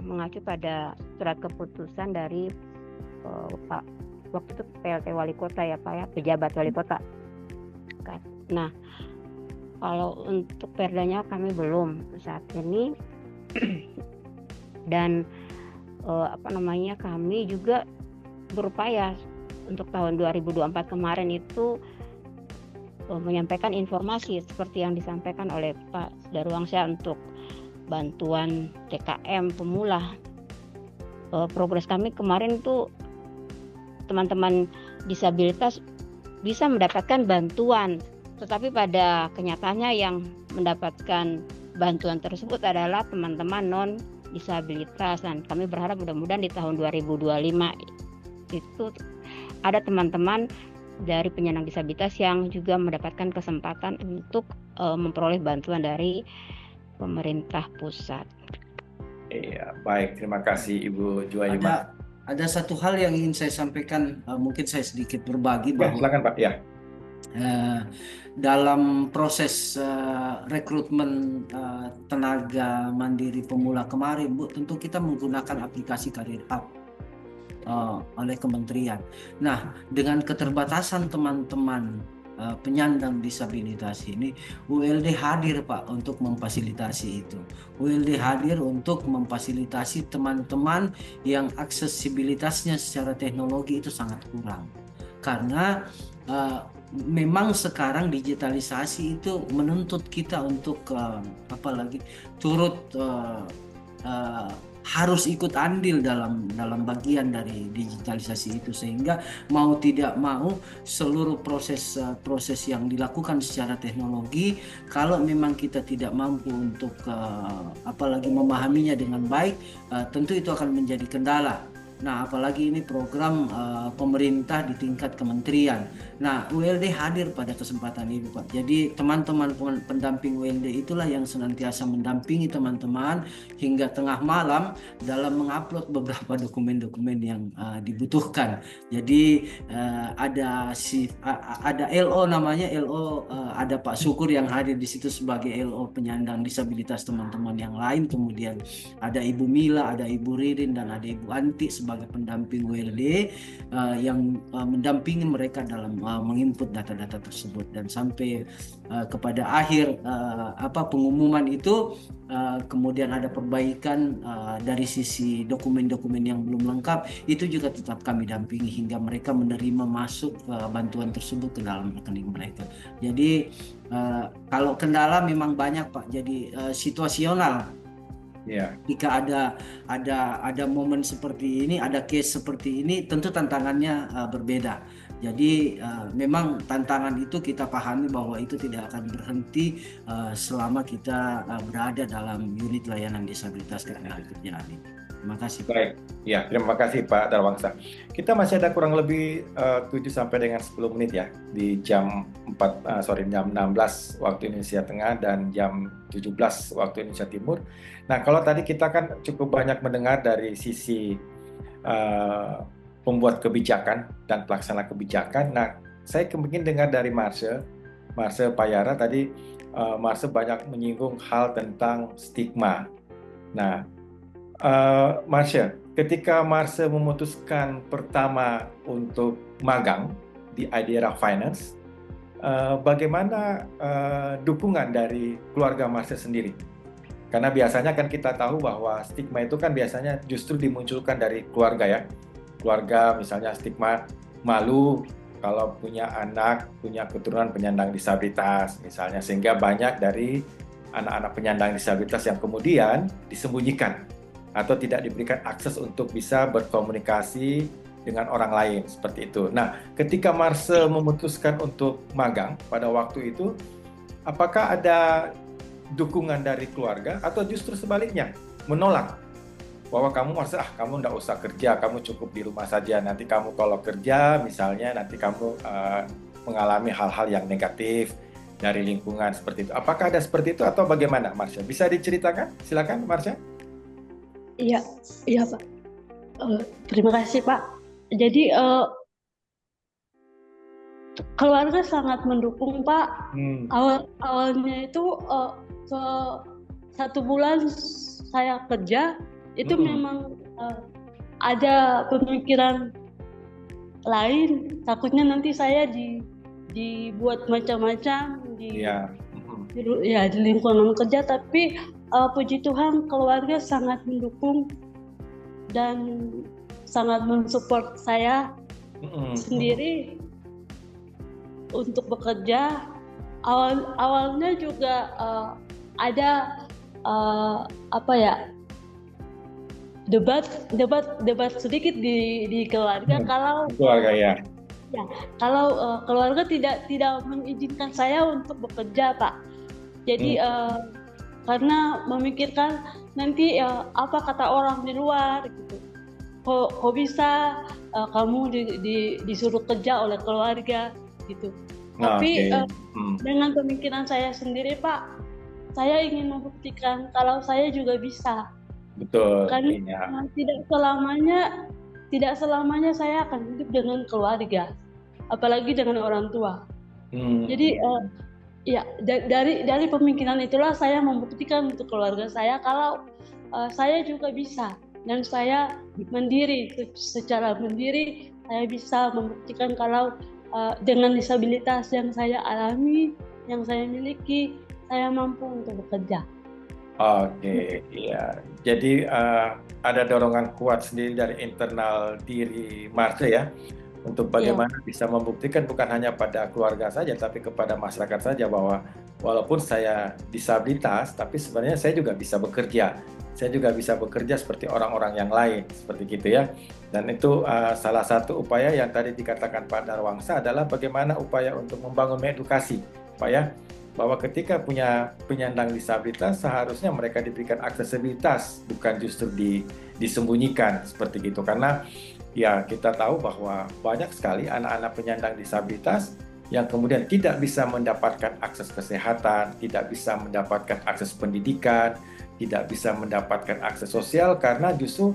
Speaker 2: mengacu pada surat keputusan dari Pak, waktu itu PLT Wali Kota ya Pak ya, pejabat Wali Kota. Nah, kalau untuk perdanya kami belum saat ini. Dan kami juga berupaya untuk tahun 2024 kemarin itu menyampaikan informasi seperti yang disampaikan oleh Pak Darwangsa untuk bantuan TKM pemula progres kami kemarin tuh teman-teman disabilitas bisa mendapatkan bantuan, tetapi pada kenyataannya yang mendapatkan bantuan tersebut adalah teman-teman non disabilitas, dan kami berharap mudah-mudahan di tahun 2025 itu ada teman-teman dari penyandang disabilitas yang juga mendapatkan kesempatan untuk memperoleh bantuan dari pemerintah pusat.
Speaker 1: Iya, baik. Terima kasih Ibu Juwaima.
Speaker 3: Ada satu hal yang ingin saya sampaikan, mungkin saya sedikit berbagi
Speaker 1: Ya,
Speaker 3: bahwa
Speaker 1: silakan Pak. Ya.
Speaker 3: dalam proses rekrutmen tenaga mandiri pemula kemarin, Bu, tentu kita menggunakan aplikasi Career Hub oleh kementerian. Nah, dengan keterbatasan teman-teman penyandang disabilitas ini, ULD hadir Pak untuk memfasilitasi itu. ULD hadir untuk memfasilitasi teman-teman yang aksesibilitasnya secara teknologi itu sangat kurang. Karena memang sekarang digitalisasi itu menuntut kita untuk apalagi turut harus ikut andil dalam bagian dari digitalisasi itu, sehingga mau tidak mau seluruh proses yang dilakukan secara teknologi, kalau memang kita tidak mampu untuk apalagi memahaminya dengan baik, tentu itu akan menjadi kendala. Nah, apalagi ini program pemerintah di tingkat kementerian. Nah, ULD hadir pada kesempatan ini, Pak. Jadi teman-teman pendamping ULD itulah yang senantiasa mendampingi teman-teman hingga tengah malam dalam mengupload beberapa dokumen-dokumen yang dibutuhkan. Jadi ada LO namanya LO, ada Pak Syukur yang hadir di situ sebagai LO penyandang disabilitas teman-teman yang lain. Kemudian ada Ibu Mila, ada Ibu Ririn, dan ada Ibu Anti sebagai pendamping WLD yang mendampingi mereka dalam menginput data-data tersebut, dan sampai kepada akhir pengumuman itu kemudian ada perbaikan dari sisi dokumen-dokumen yang belum lengkap, itu juga tetap kami dampingi hingga mereka menerima masuk bantuan tersebut ke dalam rekening mereka. Jadi kalau kendala memang banyak Pak, jadi situasional.
Speaker 1: Yeah.
Speaker 3: Jika ada momen seperti ini, ada case seperti ini, tentu tantangannya berbeda. Jadi memang tantangan itu kita pahami bahwa itu tidak akan berhenti selama kita berada dalam unit layanan disabilitas ketenagakerjaan ini. Terima kasih.
Speaker 1: Baik, ya, terima kasih Pak Darwangsa. Kita masih ada kurang lebih 7 sampai dengan 10 menit ya di jam 16 waktu Indonesia Tengah dan jam 17 waktu Indonesia Timur. Nah, kalau tadi kita kan cukup banyak mendengar dari sisi pembuat kebijakan dan pelaksana kebijakan. Nah, saya kemungkinan dengar dari Marsha Payara tadi, Marsha banyak menyinggung hal tentang stigma. Nah, Marsha, ketika Marsha memutuskan pertama untuk magang di Idera Finance, bagaimana dukungan dari keluarga Marsha sendiri? Karena biasanya kan kita tahu bahwa stigma itu kan biasanya justru dimunculkan dari keluarga ya. Keluarga misalnya stigma malu kalau punya anak, punya keturunan penyandang disabilitas misalnya, sehingga banyak dari anak-anak penyandang disabilitas yang kemudian disembunyikan atau tidak diberikan akses untuk bisa berkomunikasi dengan orang lain seperti itu. Nah, ketika Marsha memutuskan untuk magang pada waktu itu, apakah ada dukungan dari keluarga atau justru sebaliknya menolak bahwa kamu kamu nggak usah kerja, kamu cukup di rumah saja, nanti kamu kalau kerja misalnya nanti kamu mengalami hal-hal yang negatif dari lingkungan seperti itu. Apakah ada seperti itu atau bagaimana, Marsha? Bisa diceritakan? Silakan, Marsha.
Speaker 4: Iya Pak. Terima kasih Pak. Jadi keluarga sangat mendukung Pak. Awalnya itu ke 1 bulan saya kerja itu memang ada pemikiran lain, takutnya nanti saya dibuat macam-macam di lingkungan kerja, tapi puji Tuhan keluarga sangat mendukung dan sangat mensupport saya sendiri untuk bekerja. Awalnya juga ada debat sedikit di keluarga kalau
Speaker 1: Keluarga ya.
Speaker 4: ya kalau keluarga tidak mengizinkan saya untuk bekerja, Pak. Jadi karena memikirkan nanti apa kata orang di luar gitu. Kok bisa kamu disuruh kerja oleh keluarga gitu. Tapi dengan pemikiran saya sendiri, Pak, saya ingin membuktikan kalau saya juga bisa.
Speaker 1: Betul.
Speaker 4: Karena tidak selamanya saya akan hidup dengan keluarga, apalagi dengan orang tua. Jadi ya dari pemikiran itulah saya membuktikan untuk keluarga saya kalau saya juga bisa, dan saya mandiri, secara mandiri saya bisa membuktikan kalau dengan disabilitas yang saya alami, yang saya miliki, saya mampu untuk bekerja.
Speaker 1: Oke, iya. Jadi ada dorongan kuat sendiri dari internal diri Marce ya, untuk bagaimana bisa membuktikan bukan hanya pada keluarga saja, tapi kepada masyarakat saja bahwa walaupun saya disabilitas, tapi sebenarnya saya juga bisa bekerja. Saya juga bisa bekerja seperti orang-orang yang lain, seperti gitu ya. Dan itu salah satu upaya yang tadi dikatakan Pak Darwangsa adalah bagaimana upaya untuk membangun edukasi, Pak ya, bahwa ketika punya penyandang disabilitas seharusnya mereka diberikan aksesibilitas, bukan justru disembunyikan seperti itu. Karena ya kita tahu bahwa banyak sekali anak-anak penyandang disabilitas yang kemudian tidak bisa mendapatkan akses kesehatan, tidak bisa mendapatkan akses pendidikan, tidak bisa mendapatkan akses sosial karena justru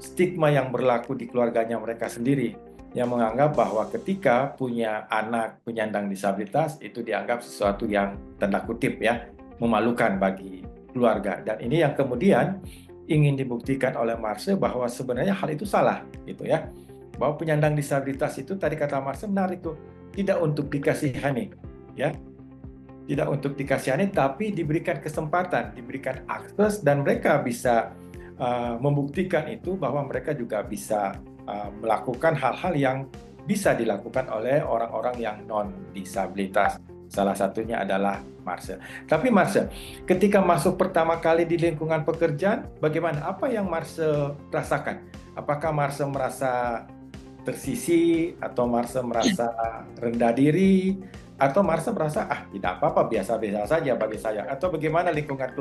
Speaker 1: stigma yang berlaku di keluarganya mereka sendiri, yang menganggap bahwa ketika punya anak penyandang disabilitas itu dianggap sesuatu yang tanda kutip ya, memalukan bagi keluarga. Dan ini yang kemudian ingin dibuktikan oleh Marce bahwa sebenarnya hal itu salah gitu ya. Bahwa penyandang disabilitas itu tadi kata Marce menarik tuh, tidak untuk dikasihani ya. Tidak untuk dikasihani tapi diberikan kesempatan, diberikan akses, dan mereka bisa membuktikan itu bahwa mereka juga bisa melakukan hal-hal yang bisa dilakukan oleh orang-orang yang non-disabilitas. Salah satunya adalah Marce. Tapi Marce, ketika masuk pertama kali di lingkungan pekerjaan, bagaimana? Apa yang Marce rasakan? Apakah Marce merasa tersisih, atau Marce merasa rendah diri, atau Marce merasa tidak apa-apa, biasa-biasa saja bagi saya? Atau bagaimana lingkungan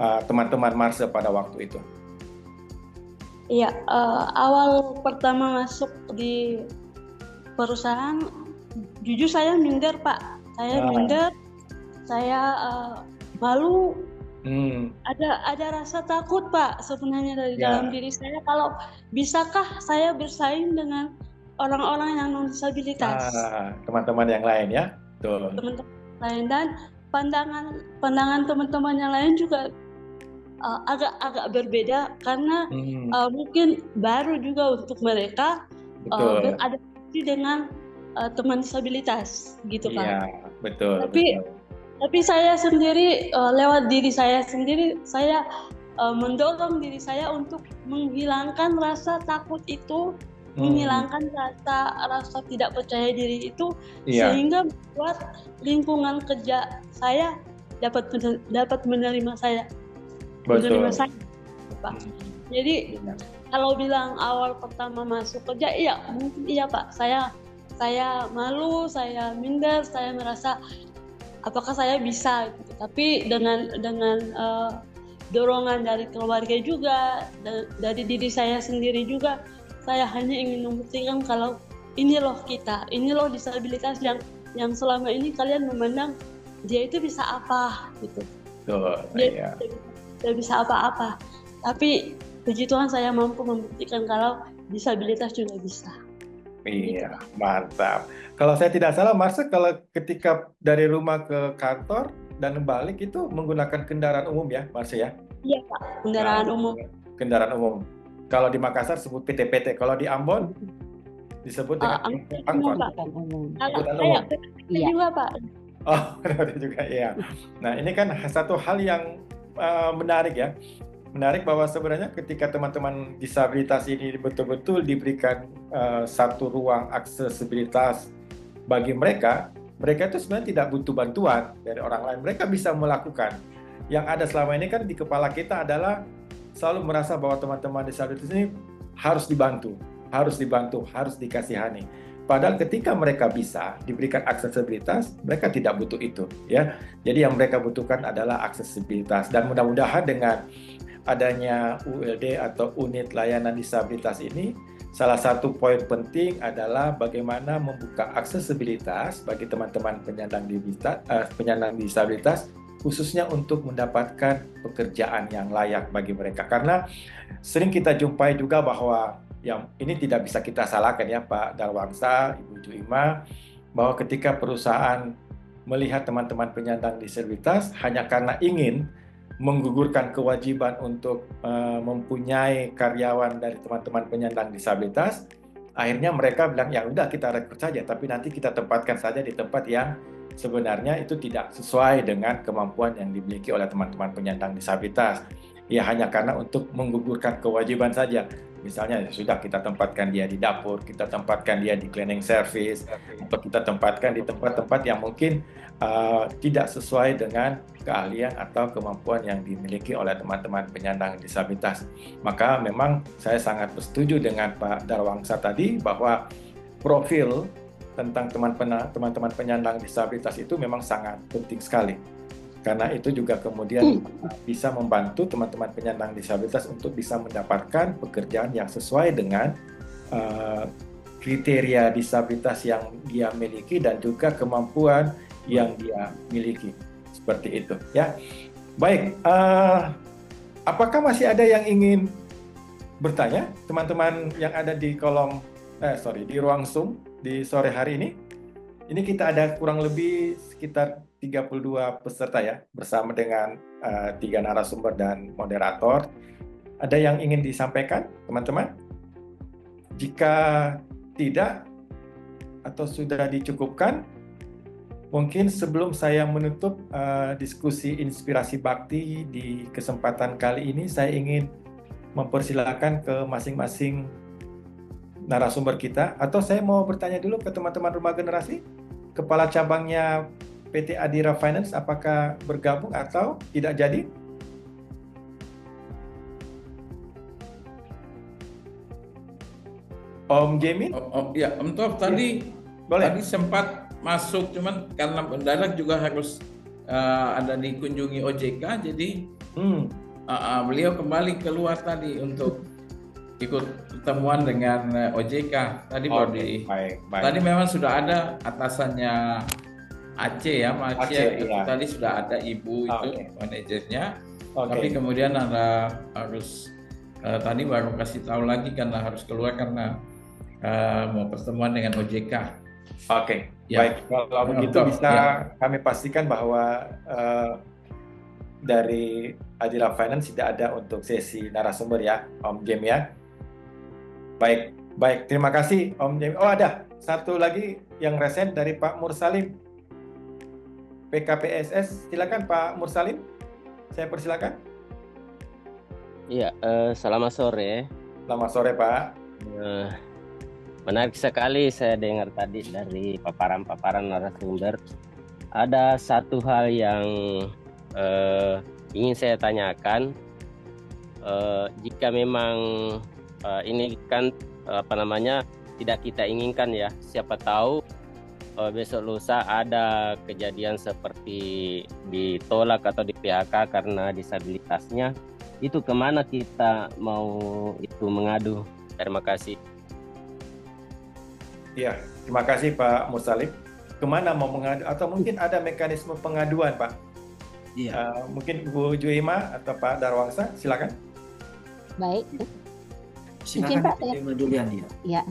Speaker 1: teman-teman Marce pada waktu itu?
Speaker 4: Iya, awal pertama masuk di perusahaan, jujur saya minder, Pak. Saya minder, saya malu. Ada rasa takut, Pak, sebenarnya dari dalam diri saya. Kalau bisakah saya bersaing dengan orang-orang yang non-disabilitas?
Speaker 1: Teman-teman yang lain ya, betul.
Speaker 4: Teman-teman lain, dan pandangan teman-teman yang lain juga agak berbeda karena mungkin baru juga untuk mereka beradaptasi dengan teman disabilitas gitu, Pak.
Speaker 1: Iya, betul.
Speaker 4: Tapi saya sendiri lewat diri saya sendiri, saya mendorong diri saya untuk menghilangkan rasa takut itu, menghilangkan rasa tidak percaya diri itu, sehingga membuat lingkungan kerja saya dapat menerima saya.
Speaker 1: Betul.
Speaker 4: Pak. Jadi kalau bilang awal pertama masuk kerja, mungkin iya, Pak. Saya malu, saya minder, saya merasa apakah saya bisa gitu. Tapi dengan dorongan dari keluarga juga, dari diri saya sendiri juga, saya hanya ingin membuktikan kalau ini loh kita, ini loh disabilitas yang selama ini kalian memandang dia itu bisa apa gitu. Dia tidak bisa apa-apa, tapi puji Tuhan saya mampu membuktikan kalau disabilitas juga bisa.
Speaker 1: Iya, mantap. Kalau saya tidak salah, Marce, kalau ketika dari rumah ke kantor dan balik itu menggunakan kendaraan umum ya, Marce ya?
Speaker 4: Iya, Pak, kendaraan umum.
Speaker 1: Kendaraan umum. Kalau di Makassar sebut PT-PT, kalau di Ambon disebut dengan angkot.
Speaker 4: Saya juga, Pak.
Speaker 1: Oh, juga iya. Nah, ini kan satu hal yang menarik ya. Menarik bahwa sebenarnya ketika teman-teman disabilitas ini betul-betul diberikan satu ruang aksesibilitas bagi mereka itu sebenarnya tidak butuh bantuan dari orang lain. Mereka bisa melakukan. Yang ada selama ini kan di kepala kita adalah selalu merasa bahwa teman-teman disabilitas ini harus dibantu, harus dikasihani. Padahal ketika mereka bisa diberikan aksesibilitas, mereka tidak butuh itu, ya. Jadi yang mereka butuhkan adalah aksesibilitas, dan mudah-mudahan dengan adanya ULD atau unit layanan disabilitas ini, salah satu poin penting adalah bagaimana membuka aksesibilitas bagi teman-teman penyandang disabilitas, khususnya untuk mendapatkan pekerjaan yang layak bagi mereka. Karena sering kita jumpai juga bahwa yang ini tidak bisa kita salahkan ya Pak Darwangsa, Ibu Juima, bahwa ketika perusahaan melihat teman-teman penyandang disabilitas hanya karena ingin menggugurkan kewajiban untuk mempunyai karyawan dari teman-teman penyandang disabilitas, akhirnya mereka bilang ya udah kita rekrut saja, tapi nanti kita tempatkan saja di tempat yang sebenarnya itu tidak sesuai dengan kemampuan yang dimiliki oleh teman-teman penyandang disabilitas. Ya hanya karena untuk menggugurkan kewajiban saja. Misalnya ya sudah kita tempatkan dia di dapur, kita tempatkan dia di cleaning service, atau kita tempatkan di tempat-tempat yang mungkin tidak sesuai dengan keahlian atau kemampuan yang dimiliki oleh teman-teman penyandang disabilitas. Maka memang saya sangat setuju dengan Pak Darwangsa tadi bahwa profil tentang teman-teman penyandang disabilitas itu memang sangat penting sekali. Karena itu juga kemudian bisa membantu teman-teman penyandang disabilitas untuk bisa mendapatkan pekerjaan yang sesuai dengan kriteria disabilitas yang dia miliki dan juga kemampuan yang dia miliki. Seperti itu ya. Baik, apakah masih ada yang ingin bertanya teman-teman yang ada di di ruang Zoom di sore hari ini? Ini kita ada kurang lebih sekitar 32 peserta ya, bersama dengan 3 narasumber dan moderator. Ada yang ingin disampaikan, teman-teman? Jika tidak atau sudah dicukupkan, mungkin sebelum saya menutup diskusi Inspirasi Bakti di kesempatan kali ini, saya ingin mempersilakan ke masing-masing narasumber kita, atau saya mau bertanya dulu ke teman-teman Rumah Generasi, Kepala Cabangnya PT Adira Finance, apakah bergabung atau tidak jadi? Om Jamin?
Speaker 5: Ya, Om Top tadi boleh. Tadi sempat masuk, cuman karena mendadak juga harus ada dikunjungi OJK, jadi beliau kembali keluar tadi untuk ikut pertemuan dengan OJK. Tadi baik. Tadi memang sudah ada atasannya Aceh ya, Aceh itu iya. Tadi sudah ada Ibu itu manajernya. Tapi kemudian ada harus tadi baru kasih tahu lagi karena harus keluar karena mau pertemuan dengan OJK. Ya.
Speaker 1: Baik. Kalau begitu bisa kami pastikan bahwa dari Adira Finance tidak ada untuk sesi narasumber ya, Om Jem ya. Baik. Terima kasih Om Jem. Oh ada satu lagi yang resen dari Pak Mursalim. PKPSS, silakan Pak Mursalim, saya persilakan.
Speaker 6: Iya, selamat sore.
Speaker 1: Selamat sore Pak.
Speaker 6: Menarik sekali saya dengar tadi dari paparan-paparan narasumber. Ada satu hal yang ingin saya tanyakan. Jika memang ini kan tidak kita inginkan ya, siapa tahu besok lusa ada kejadian seperti ditolak atau di PHK karena disabilitasnya, itu kemana kita mau itu mengadu? Terima kasih.
Speaker 1: Iya, terima kasih Pak Mursalim. Kemana mau mengadu? Atau mungkin ada mekanisme pengaduan Pak? Iya. Mungkin Bu Juima atau Pak Darwangsa, silakan.
Speaker 2: Baik.
Speaker 3: Silakan Pak Julian ya.
Speaker 2: Iya.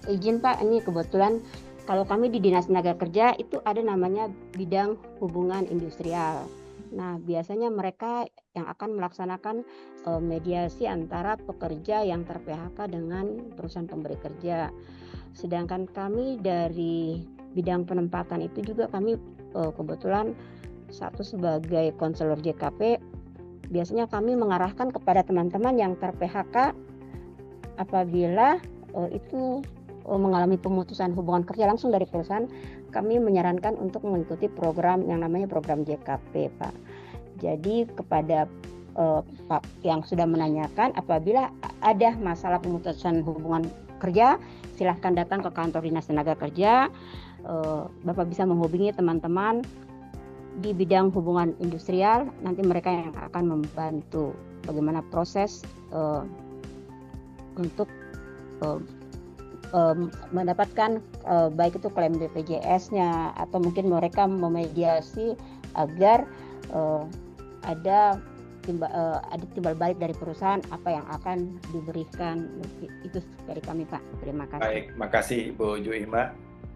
Speaker 2: Izin Pak, ini kebetulan kalau kami di Dinas Tenaga Kerja itu ada namanya bidang hubungan industrial. Nah, biasanya mereka yang akan melaksanakan mediasi antara pekerja yang ter-PHK dengan perusahaan pemberi kerja. Sedangkan kami dari bidang penempatan itu juga kami kebetulan satu sebagai konselor JKP, biasanya kami mengarahkan kepada teman-teman yang ter-PHK apabila itu mengalami pemutusan hubungan kerja langsung dari perusahaan, kami menyarankan untuk mengikuti program yang namanya program JKP, Pak. Jadi kepada yang sudah menanyakan, apabila ada masalah pemutusan hubungan kerja, silahkan datang ke kantor Dinas Tenaga Kerja. Bapak bisa menghubungi teman-teman di bidang hubungan industrial, nanti mereka yang akan membantu bagaimana proses untuk mendapatkan baik itu klaim BPJS-nya, atau mungkin mereka memediasi agar ada timbal balik dari perusahaan apa yang akan diberikan. Itu dari kami, Pak. Terima kasih.
Speaker 1: Baik, makasih Ibu Juima.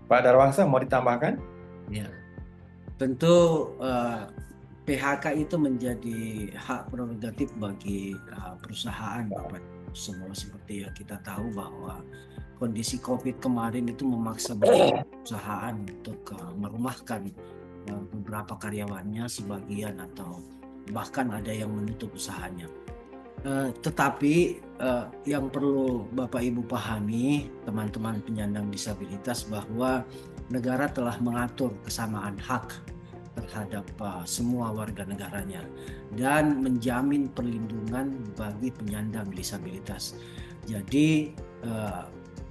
Speaker 1: Pak Darwangsa, mau ditambahkan?
Speaker 3: Ya, tentu PHK itu menjadi hak prerogatif bagi perusahaan, Bapak. Semua seperti yang kita tahu bahwa kondisi COVID kemarin itu memaksa beberapa perusahaan untuk merumahkan beberapa karyawannya sebagian, atau bahkan ada yang menutup usahanya. Tetapi yang perlu Bapak Ibu pahami, teman-teman penyandang disabilitas, bahwa negara telah mengatur kesamaan hak terhadap semua warga negaranya dan menjamin perlindungan bagi penyandang disabilitas. Jadi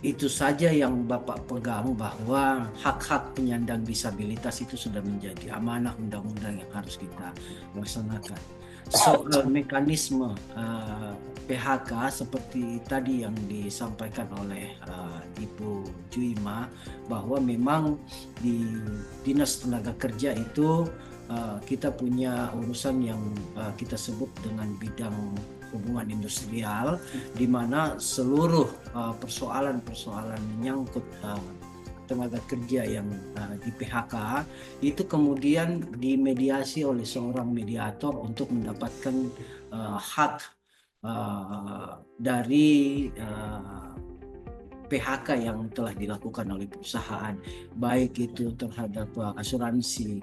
Speaker 3: itu saja yang Bapak pegang, bahwa hak-hak penyandang disabilitas itu sudah menjadi amanah undang-undang yang harus kita laksanakan. Soal mekanisme PHK seperti tadi yang disampaikan oleh Ibu Juima, bahwa memang di Dinas Tenaga Kerja itu kita punya urusan yang kita sebut dengan bidang hubungan industrial, di mana seluruh persoalan-persoalan menyangkut tenaga kerja yang di PHK itu kemudian dimediasi oleh seorang mediator untuk mendapatkan hak dari PHK yang telah dilakukan oleh perusahaan, baik itu terhadap asuransi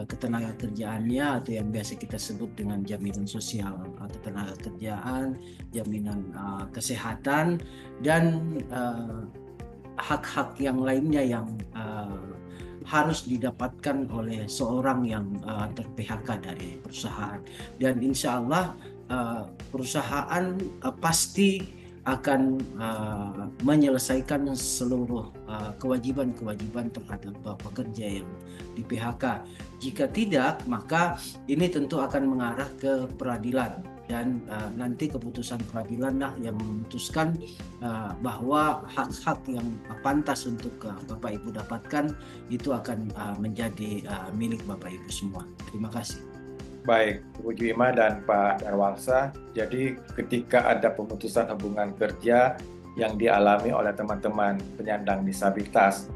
Speaker 3: ketenaga kerjaannya, atau yang biasa kita sebut dengan jaminan sosial ketenaga kerjaan, jaminan kesehatan, dan hak-hak yang lainnya yang harus didapatkan oleh seorang yang ter-PHK dari perusahaan. Dan insya Allah perusahaan pasti akan menyelesaikan seluruh kewajiban-kewajiban terhadap pekerja yang di PHK. Jika tidak, maka ini tentu akan mengarah ke peradilan, dan nanti keputusan peradilan lah yang memutuskan bahwa hak-hak yang pantas untuk Bapak Ibu dapatkan itu akan menjadi milik Bapak Ibu semua. Terima kasih.
Speaker 1: Baik, Bu Juima dan Pak Darwangsa. Jadi ketika ada pemutusan hubungan kerja yang dialami oleh teman-teman penyandang disabilitas,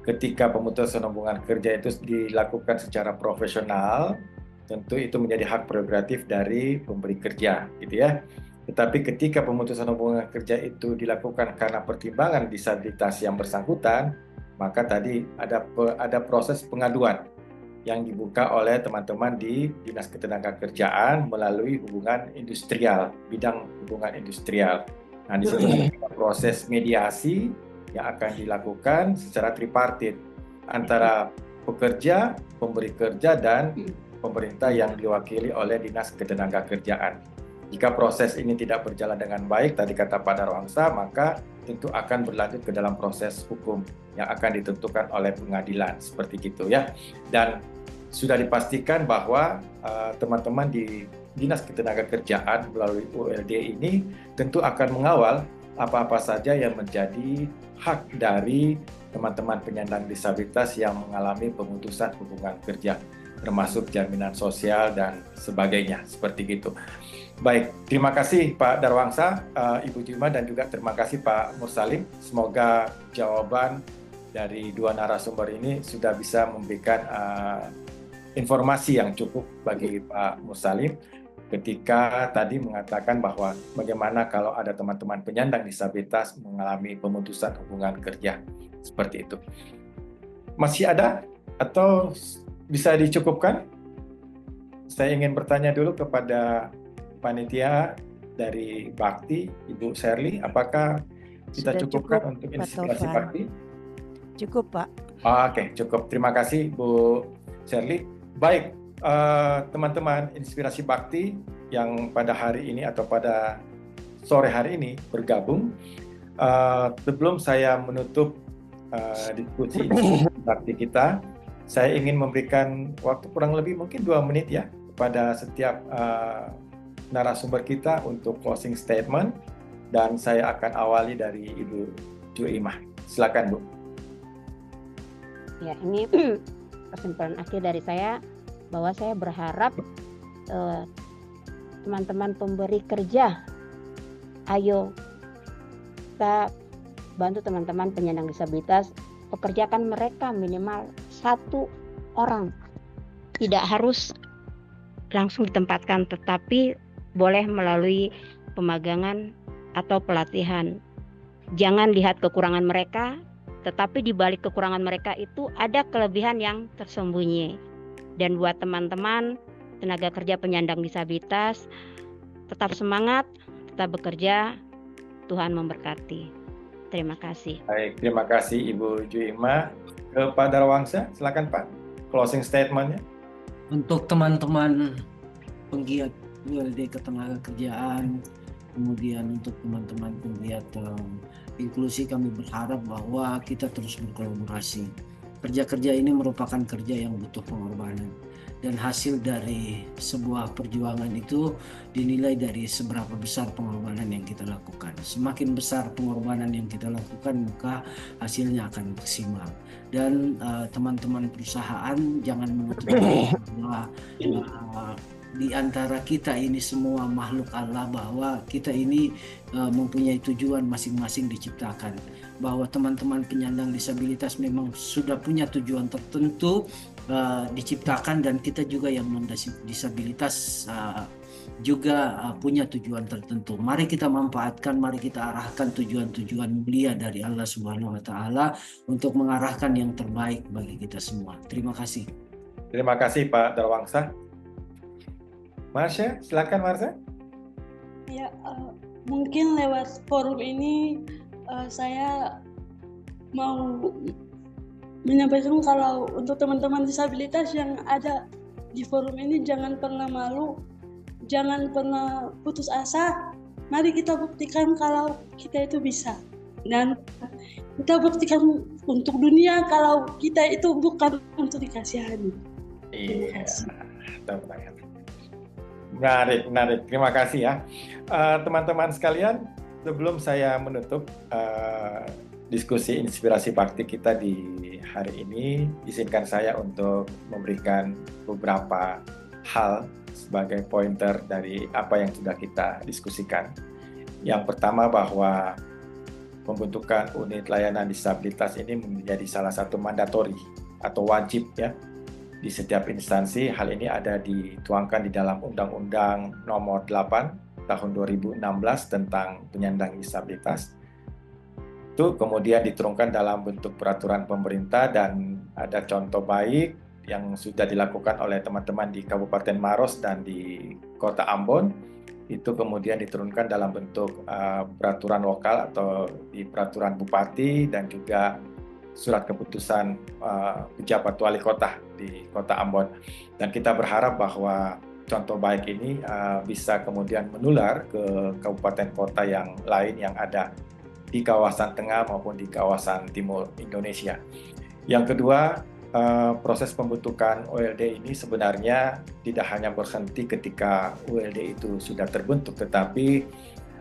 Speaker 1: ketika pemutusan hubungan kerja itu dilakukan secara profesional, tentu itu menjadi hak prerogatif dari pemberi kerja, gitu ya. Tetapi ketika pemutusan hubungan kerja itu dilakukan karena pertimbangan disabilitas yang bersangkutan, maka tadi ada proses pengaduan yang dibuka oleh teman-teman di Dinas Ketenagakerjaan melalui hubungan industrial, bidang hubungan industrial. Nah, di situ ada proses mediasi yang akan dilakukan secara tripartit antara pekerja, pemberi kerja, dan pemerintah yang diwakili oleh Dinas Ketenagakerjaan. Jika proses ini tidak berjalan dengan baik, tadi kata Pak Darwangsa, maka tentu akan berlanjut ke dalam proses hukum yang akan ditentukan oleh pengadilan, seperti gitu ya. Dan sudah dipastikan bahwa teman-teman di Dinas Ketenagakerjaan melalui ULD ini tentu akan mengawal apa-apa saja yang menjadi hak dari teman-teman penyandang disabilitas yang mengalami pemutusan hubungan kerja, termasuk jaminan sosial dan sebagainya, seperti itu. Baik, terima kasih Pak Darwangsa, Ibu Juima, dan juga terima kasih Pak Mursalim. Semoga jawaban dari dua narasumber ini sudah bisa memberikan informasi yang cukup bagi Pak Mursalim ketika tadi mengatakan bahwa bagaimana kalau ada teman-teman penyandang disabilitas mengalami pemutusan hubungan kerja, seperti itu. Masih ada atau bisa dicukupkan? Saya ingin bertanya dulu kepada panitia dari Bakti, Ibu Sherly, apakah kita cukupkan untuk inspirasi Bakti?
Speaker 7: Cukup, Pak.
Speaker 1: Oke, cukup. Terima kasih, Bu Sherly. Baik, teman-teman Inspirasi Bakti, yang pada hari ini atau pada sore hari ini bergabung. Sebelum saya menutup diskusi bakti kita, saya ingin memberikan waktu kurang lebih mungkin 2 menit ya kepada setiap narasumber kita untuk closing statement, dan saya akan awali dari Ibu Juimah. Silakan, Bu.
Speaker 2: Ya, ini kesimpulan akhir dari saya bahwa saya berharap teman-teman pemberi kerja, ayo kita bantu teman-teman penyandang disabilitas, pekerjakan mereka minimal 1 orang. Tidak harus langsung ditempatkan, tetapi boleh melalui pemagangan atau pelatihan. Jangan lihat kekurangan mereka, tetapi di balik kekurangan mereka itu ada kelebihan yang tersembunyi. Dan buat teman-teman tenaga kerja penyandang disabilitas, tetap semangat, tetap bekerja, Tuhan memberkati. Terima kasih.
Speaker 1: Baik, terima kasih Ibu Juimah. Ke Pak Darwangsa, silakan Pak, closing statement-nya.
Speaker 3: Untuk teman-teman penggiat WLD Ketenagakerjaan, kemudian untuk teman-teman penggiat inklusi, kami berharap bahwa kita terus berkolaborasi. Kerja-kerja ini merupakan kerja yang butuh pengorbanan, dan hasil dari sebuah perjuangan itu dinilai dari seberapa besar pengorbanan yang kita lakukan. Semakin besar pengorbanan yang kita lakukan, maka hasilnya akan maksimal. Dan teman-teman perusahaan jangan menutup diri bahwa di antara kita ini semua makhluk Allah, bahwa kita ini mempunyai tujuan masing-masing diciptakan. Bahwa teman-teman penyandang disabilitas memang sudah punya tujuan tertentu diciptakan, dan kita juga yang non-disabilitas juga punya tujuan tertentu. Mari kita manfaatkan, mari kita arahkan tujuan-tujuan mulia dari Allah Subhanahu wa Ta'ala untuk mengarahkan yang terbaik bagi kita semua. Terima kasih.
Speaker 1: Terima kasih Pak Darwangsa. Marsha, silakan Marsha.
Speaker 4: Ya, mungkin lewat forum ini saya mau menyampaikan kalau untuk teman-teman disabilitas yang ada di forum ini, jangan pernah malu, jangan pernah putus asa. Mari kita buktikan kalau kita itu bisa, dan kita buktikan untuk dunia kalau kita itu bukan untuk dikasihani.
Speaker 1: Iya, menarik. Terima kasih ya, teman-teman sekalian. Sebelum saya menutup diskusi inspirasi bakti kita di hari ini, izinkan saya untuk memberikan beberapa hal sebagai pointer dari apa yang sudah kita diskusikan. Yang pertama, bahwa pembentukan unit layanan disabilitas ini menjadi salah satu mandatori atau wajib ya di setiap instansi. Hal ini ada dituangkan di dalam Undang-Undang Nomor 8 Tahun 2016 tentang penyandang disabilitas. Itu kemudian diturunkan dalam bentuk peraturan pemerintah, dan ada contoh baik yang sudah dilakukan oleh teman-teman di Kabupaten Maros dan di Kota Ambon. Itu kemudian diturunkan dalam bentuk peraturan lokal atau di peraturan bupati, dan juga surat keputusan pejabat wali kota di Kota Ambon. Dan kita berharap bahwa contoh baik ini bisa kemudian menular ke kabupaten kota yang lain yang ada di kawasan tengah maupun di kawasan timur Indonesia. Yang kedua, proses pembentukan OLD ini sebenarnya tidak hanya berhenti ketika OLD itu sudah terbentuk, tetapi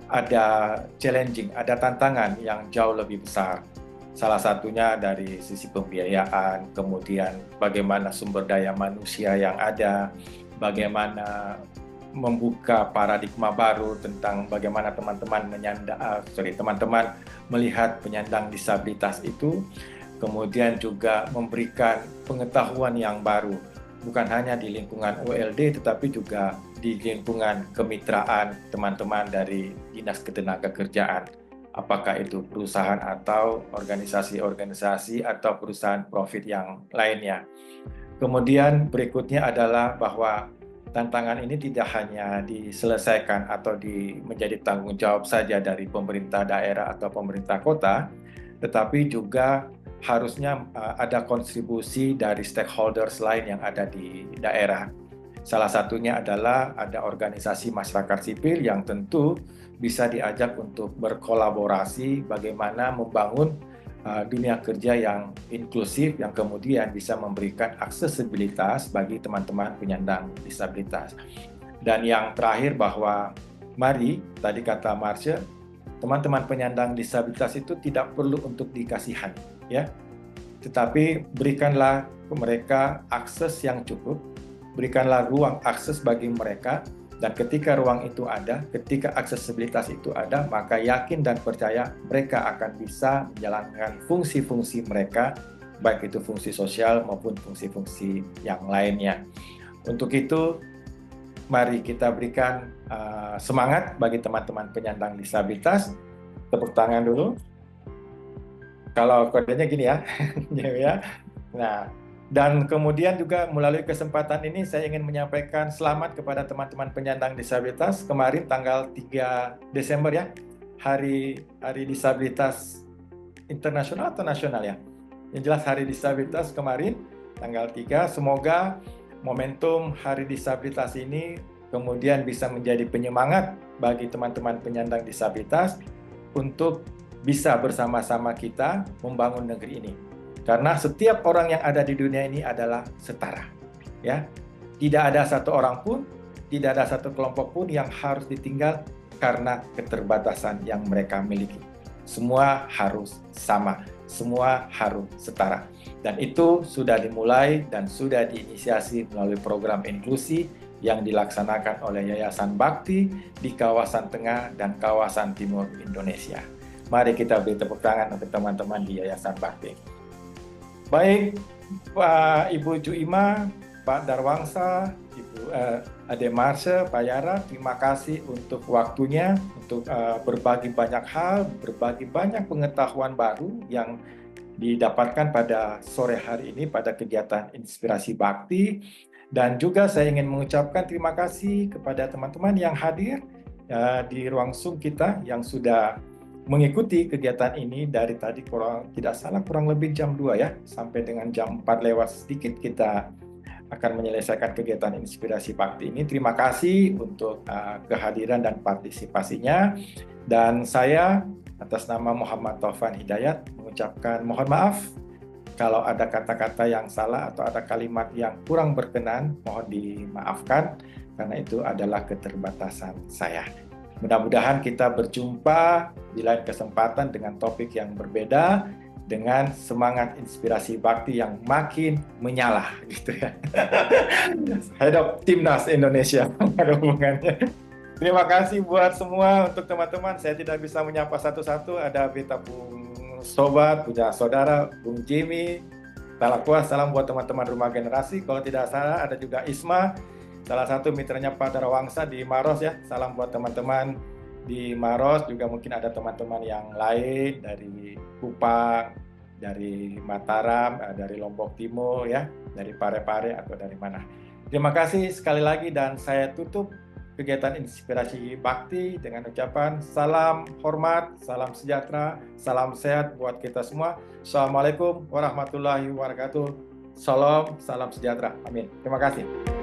Speaker 1: ada challenging, ada tantangan yang jauh lebih besar. Salah satunya dari sisi pembiayaan, kemudian bagaimana sumber daya manusia yang ada, bagaimana membuka paradigma baru tentang bagaimana teman-teman melihat penyandang disabilitas itu, kemudian juga memberikan pengetahuan yang baru, bukan hanya di lingkungan OLD, tetapi juga di lingkungan kemitraan teman-teman dari Dinas Ketenagakerjaan, apakah itu perusahaan atau organisasi-organisasi atau perusahaan profit yang lainnya. Kemudian berikutnya adalah bahwa tantangan ini tidak hanya diselesaikan atau menjadi tanggung jawab saja dari pemerintah daerah atau pemerintah kota, tetapi juga harusnya ada kontribusi dari stakeholders lain yang ada di daerah. Salah satunya adalah ada organisasi masyarakat sipil yang tentu bisa diajak untuk berkolaborasi bagaimana membangun dunia kerja yang inklusif yang kemudian bisa memberikan aksesibilitas bagi teman-teman penyandang disabilitas. Dan yang terakhir bahwa mari, tadi kata Marsha, teman-teman penyandang disabilitas itu tidak perlu untuk dikasihan, ya. Tetapi berikanlah ke mereka akses yang cukup, berikanlah ruang akses bagi mereka, dan ketika ruang itu ada, ketika aksesibilitas itu ada, maka yakin dan percaya mereka akan bisa menjalankan fungsi-fungsi mereka, baik itu fungsi sosial maupun fungsi-fungsi yang lainnya. Untuk itu, mari kita berikan semangat bagi teman-teman penyandang disabilitas. Tepuk tangan dulu. Kalau kodenya gini ya, ya. Nah, dan kemudian juga melalui kesempatan ini saya ingin menyampaikan selamat kepada teman-teman penyandang disabilitas. Kemarin tanggal 3 Desember ya, Hari Disabilitas Internasional atau nasional ya. Yang jelas Hari Disabilitas kemarin tanggal 3. Semoga momentum Hari Disabilitas ini kemudian bisa menjadi penyemangat bagi teman-teman penyandang disabilitas untuk bisa bersama-sama kita membangun negeri ini. Karena setiap orang yang ada di dunia ini adalah setara. Ya. Tidak ada satu orang pun, tidak ada satu kelompok pun yang harus ditinggal karena keterbatasan yang mereka miliki. Semua harus sama, semua harus setara. Dan itu sudah dimulai dan sudah diinisiasi melalui program inklusi yang dilaksanakan oleh Yayasan Bakti di kawasan tengah dan kawasan timur Indonesia. Mari kita beri tepuk tangan untuk teman-teman di Yayasan Bakti. Baik, Pak Ibu Juima, Pak Darwangsa, Ibu Ade Marsha, Pak Yara, terima kasih untuk waktunya, untuk berbagi banyak hal, berbagi banyak pengetahuan baru yang didapatkan pada sore hari ini pada kegiatan Inspirasi Bakti. Dan juga saya ingin mengucapkan terima kasih kepada teman-teman yang hadir di ruang Zoom kita yang sudah mengikuti kegiatan ini dari tadi kurang lebih jam 2 ya, sampai dengan jam 4 lewat sedikit kita akan menyelesaikan kegiatan Inspirasi Bakti ini. Terima kasih untuk kehadiran dan partisipasinya. Dan saya atas nama Muhammad Taufan Hidayat mengucapkan mohon maaf kalau ada kata-kata yang salah atau ada kalimat yang kurang berkenan, mohon dimaafkan karena itu adalah keterbatasan saya. Mudah-mudahan kita berjumpa di lain kesempatan dengan topik yang berbeda, dengan semangat Inspirasi Bakti yang makin menyala gitu ya. Head of Timnas Indonesia ada hubungannya. Terima kasih buat semua, untuk teman-teman. Saya tidak bisa menyapa satu-satu. Ada Beta Bung Sobat, punya saudara Bung Jimmy. Salam buat teman-teman Rumah Generasi. Kalau tidak salah ada juga Isma, salah satu mitranya Pak Darwangsa di Maros ya. Salam buat teman-teman di Maros, juga mungkin ada teman-teman yang lain dari Kupang, dari Mataram, dari Lombok Timur ya, dari Parepare atau dari mana. Terima kasih sekali lagi dan saya tutup kegiatan Inspirasi Bakti dengan ucapan salam hormat, salam sejahtera, salam sehat buat kita semua. Assalamualaikum warahmatullahi wabarakatuh. Salam sejahtera. Amin. Terima kasih.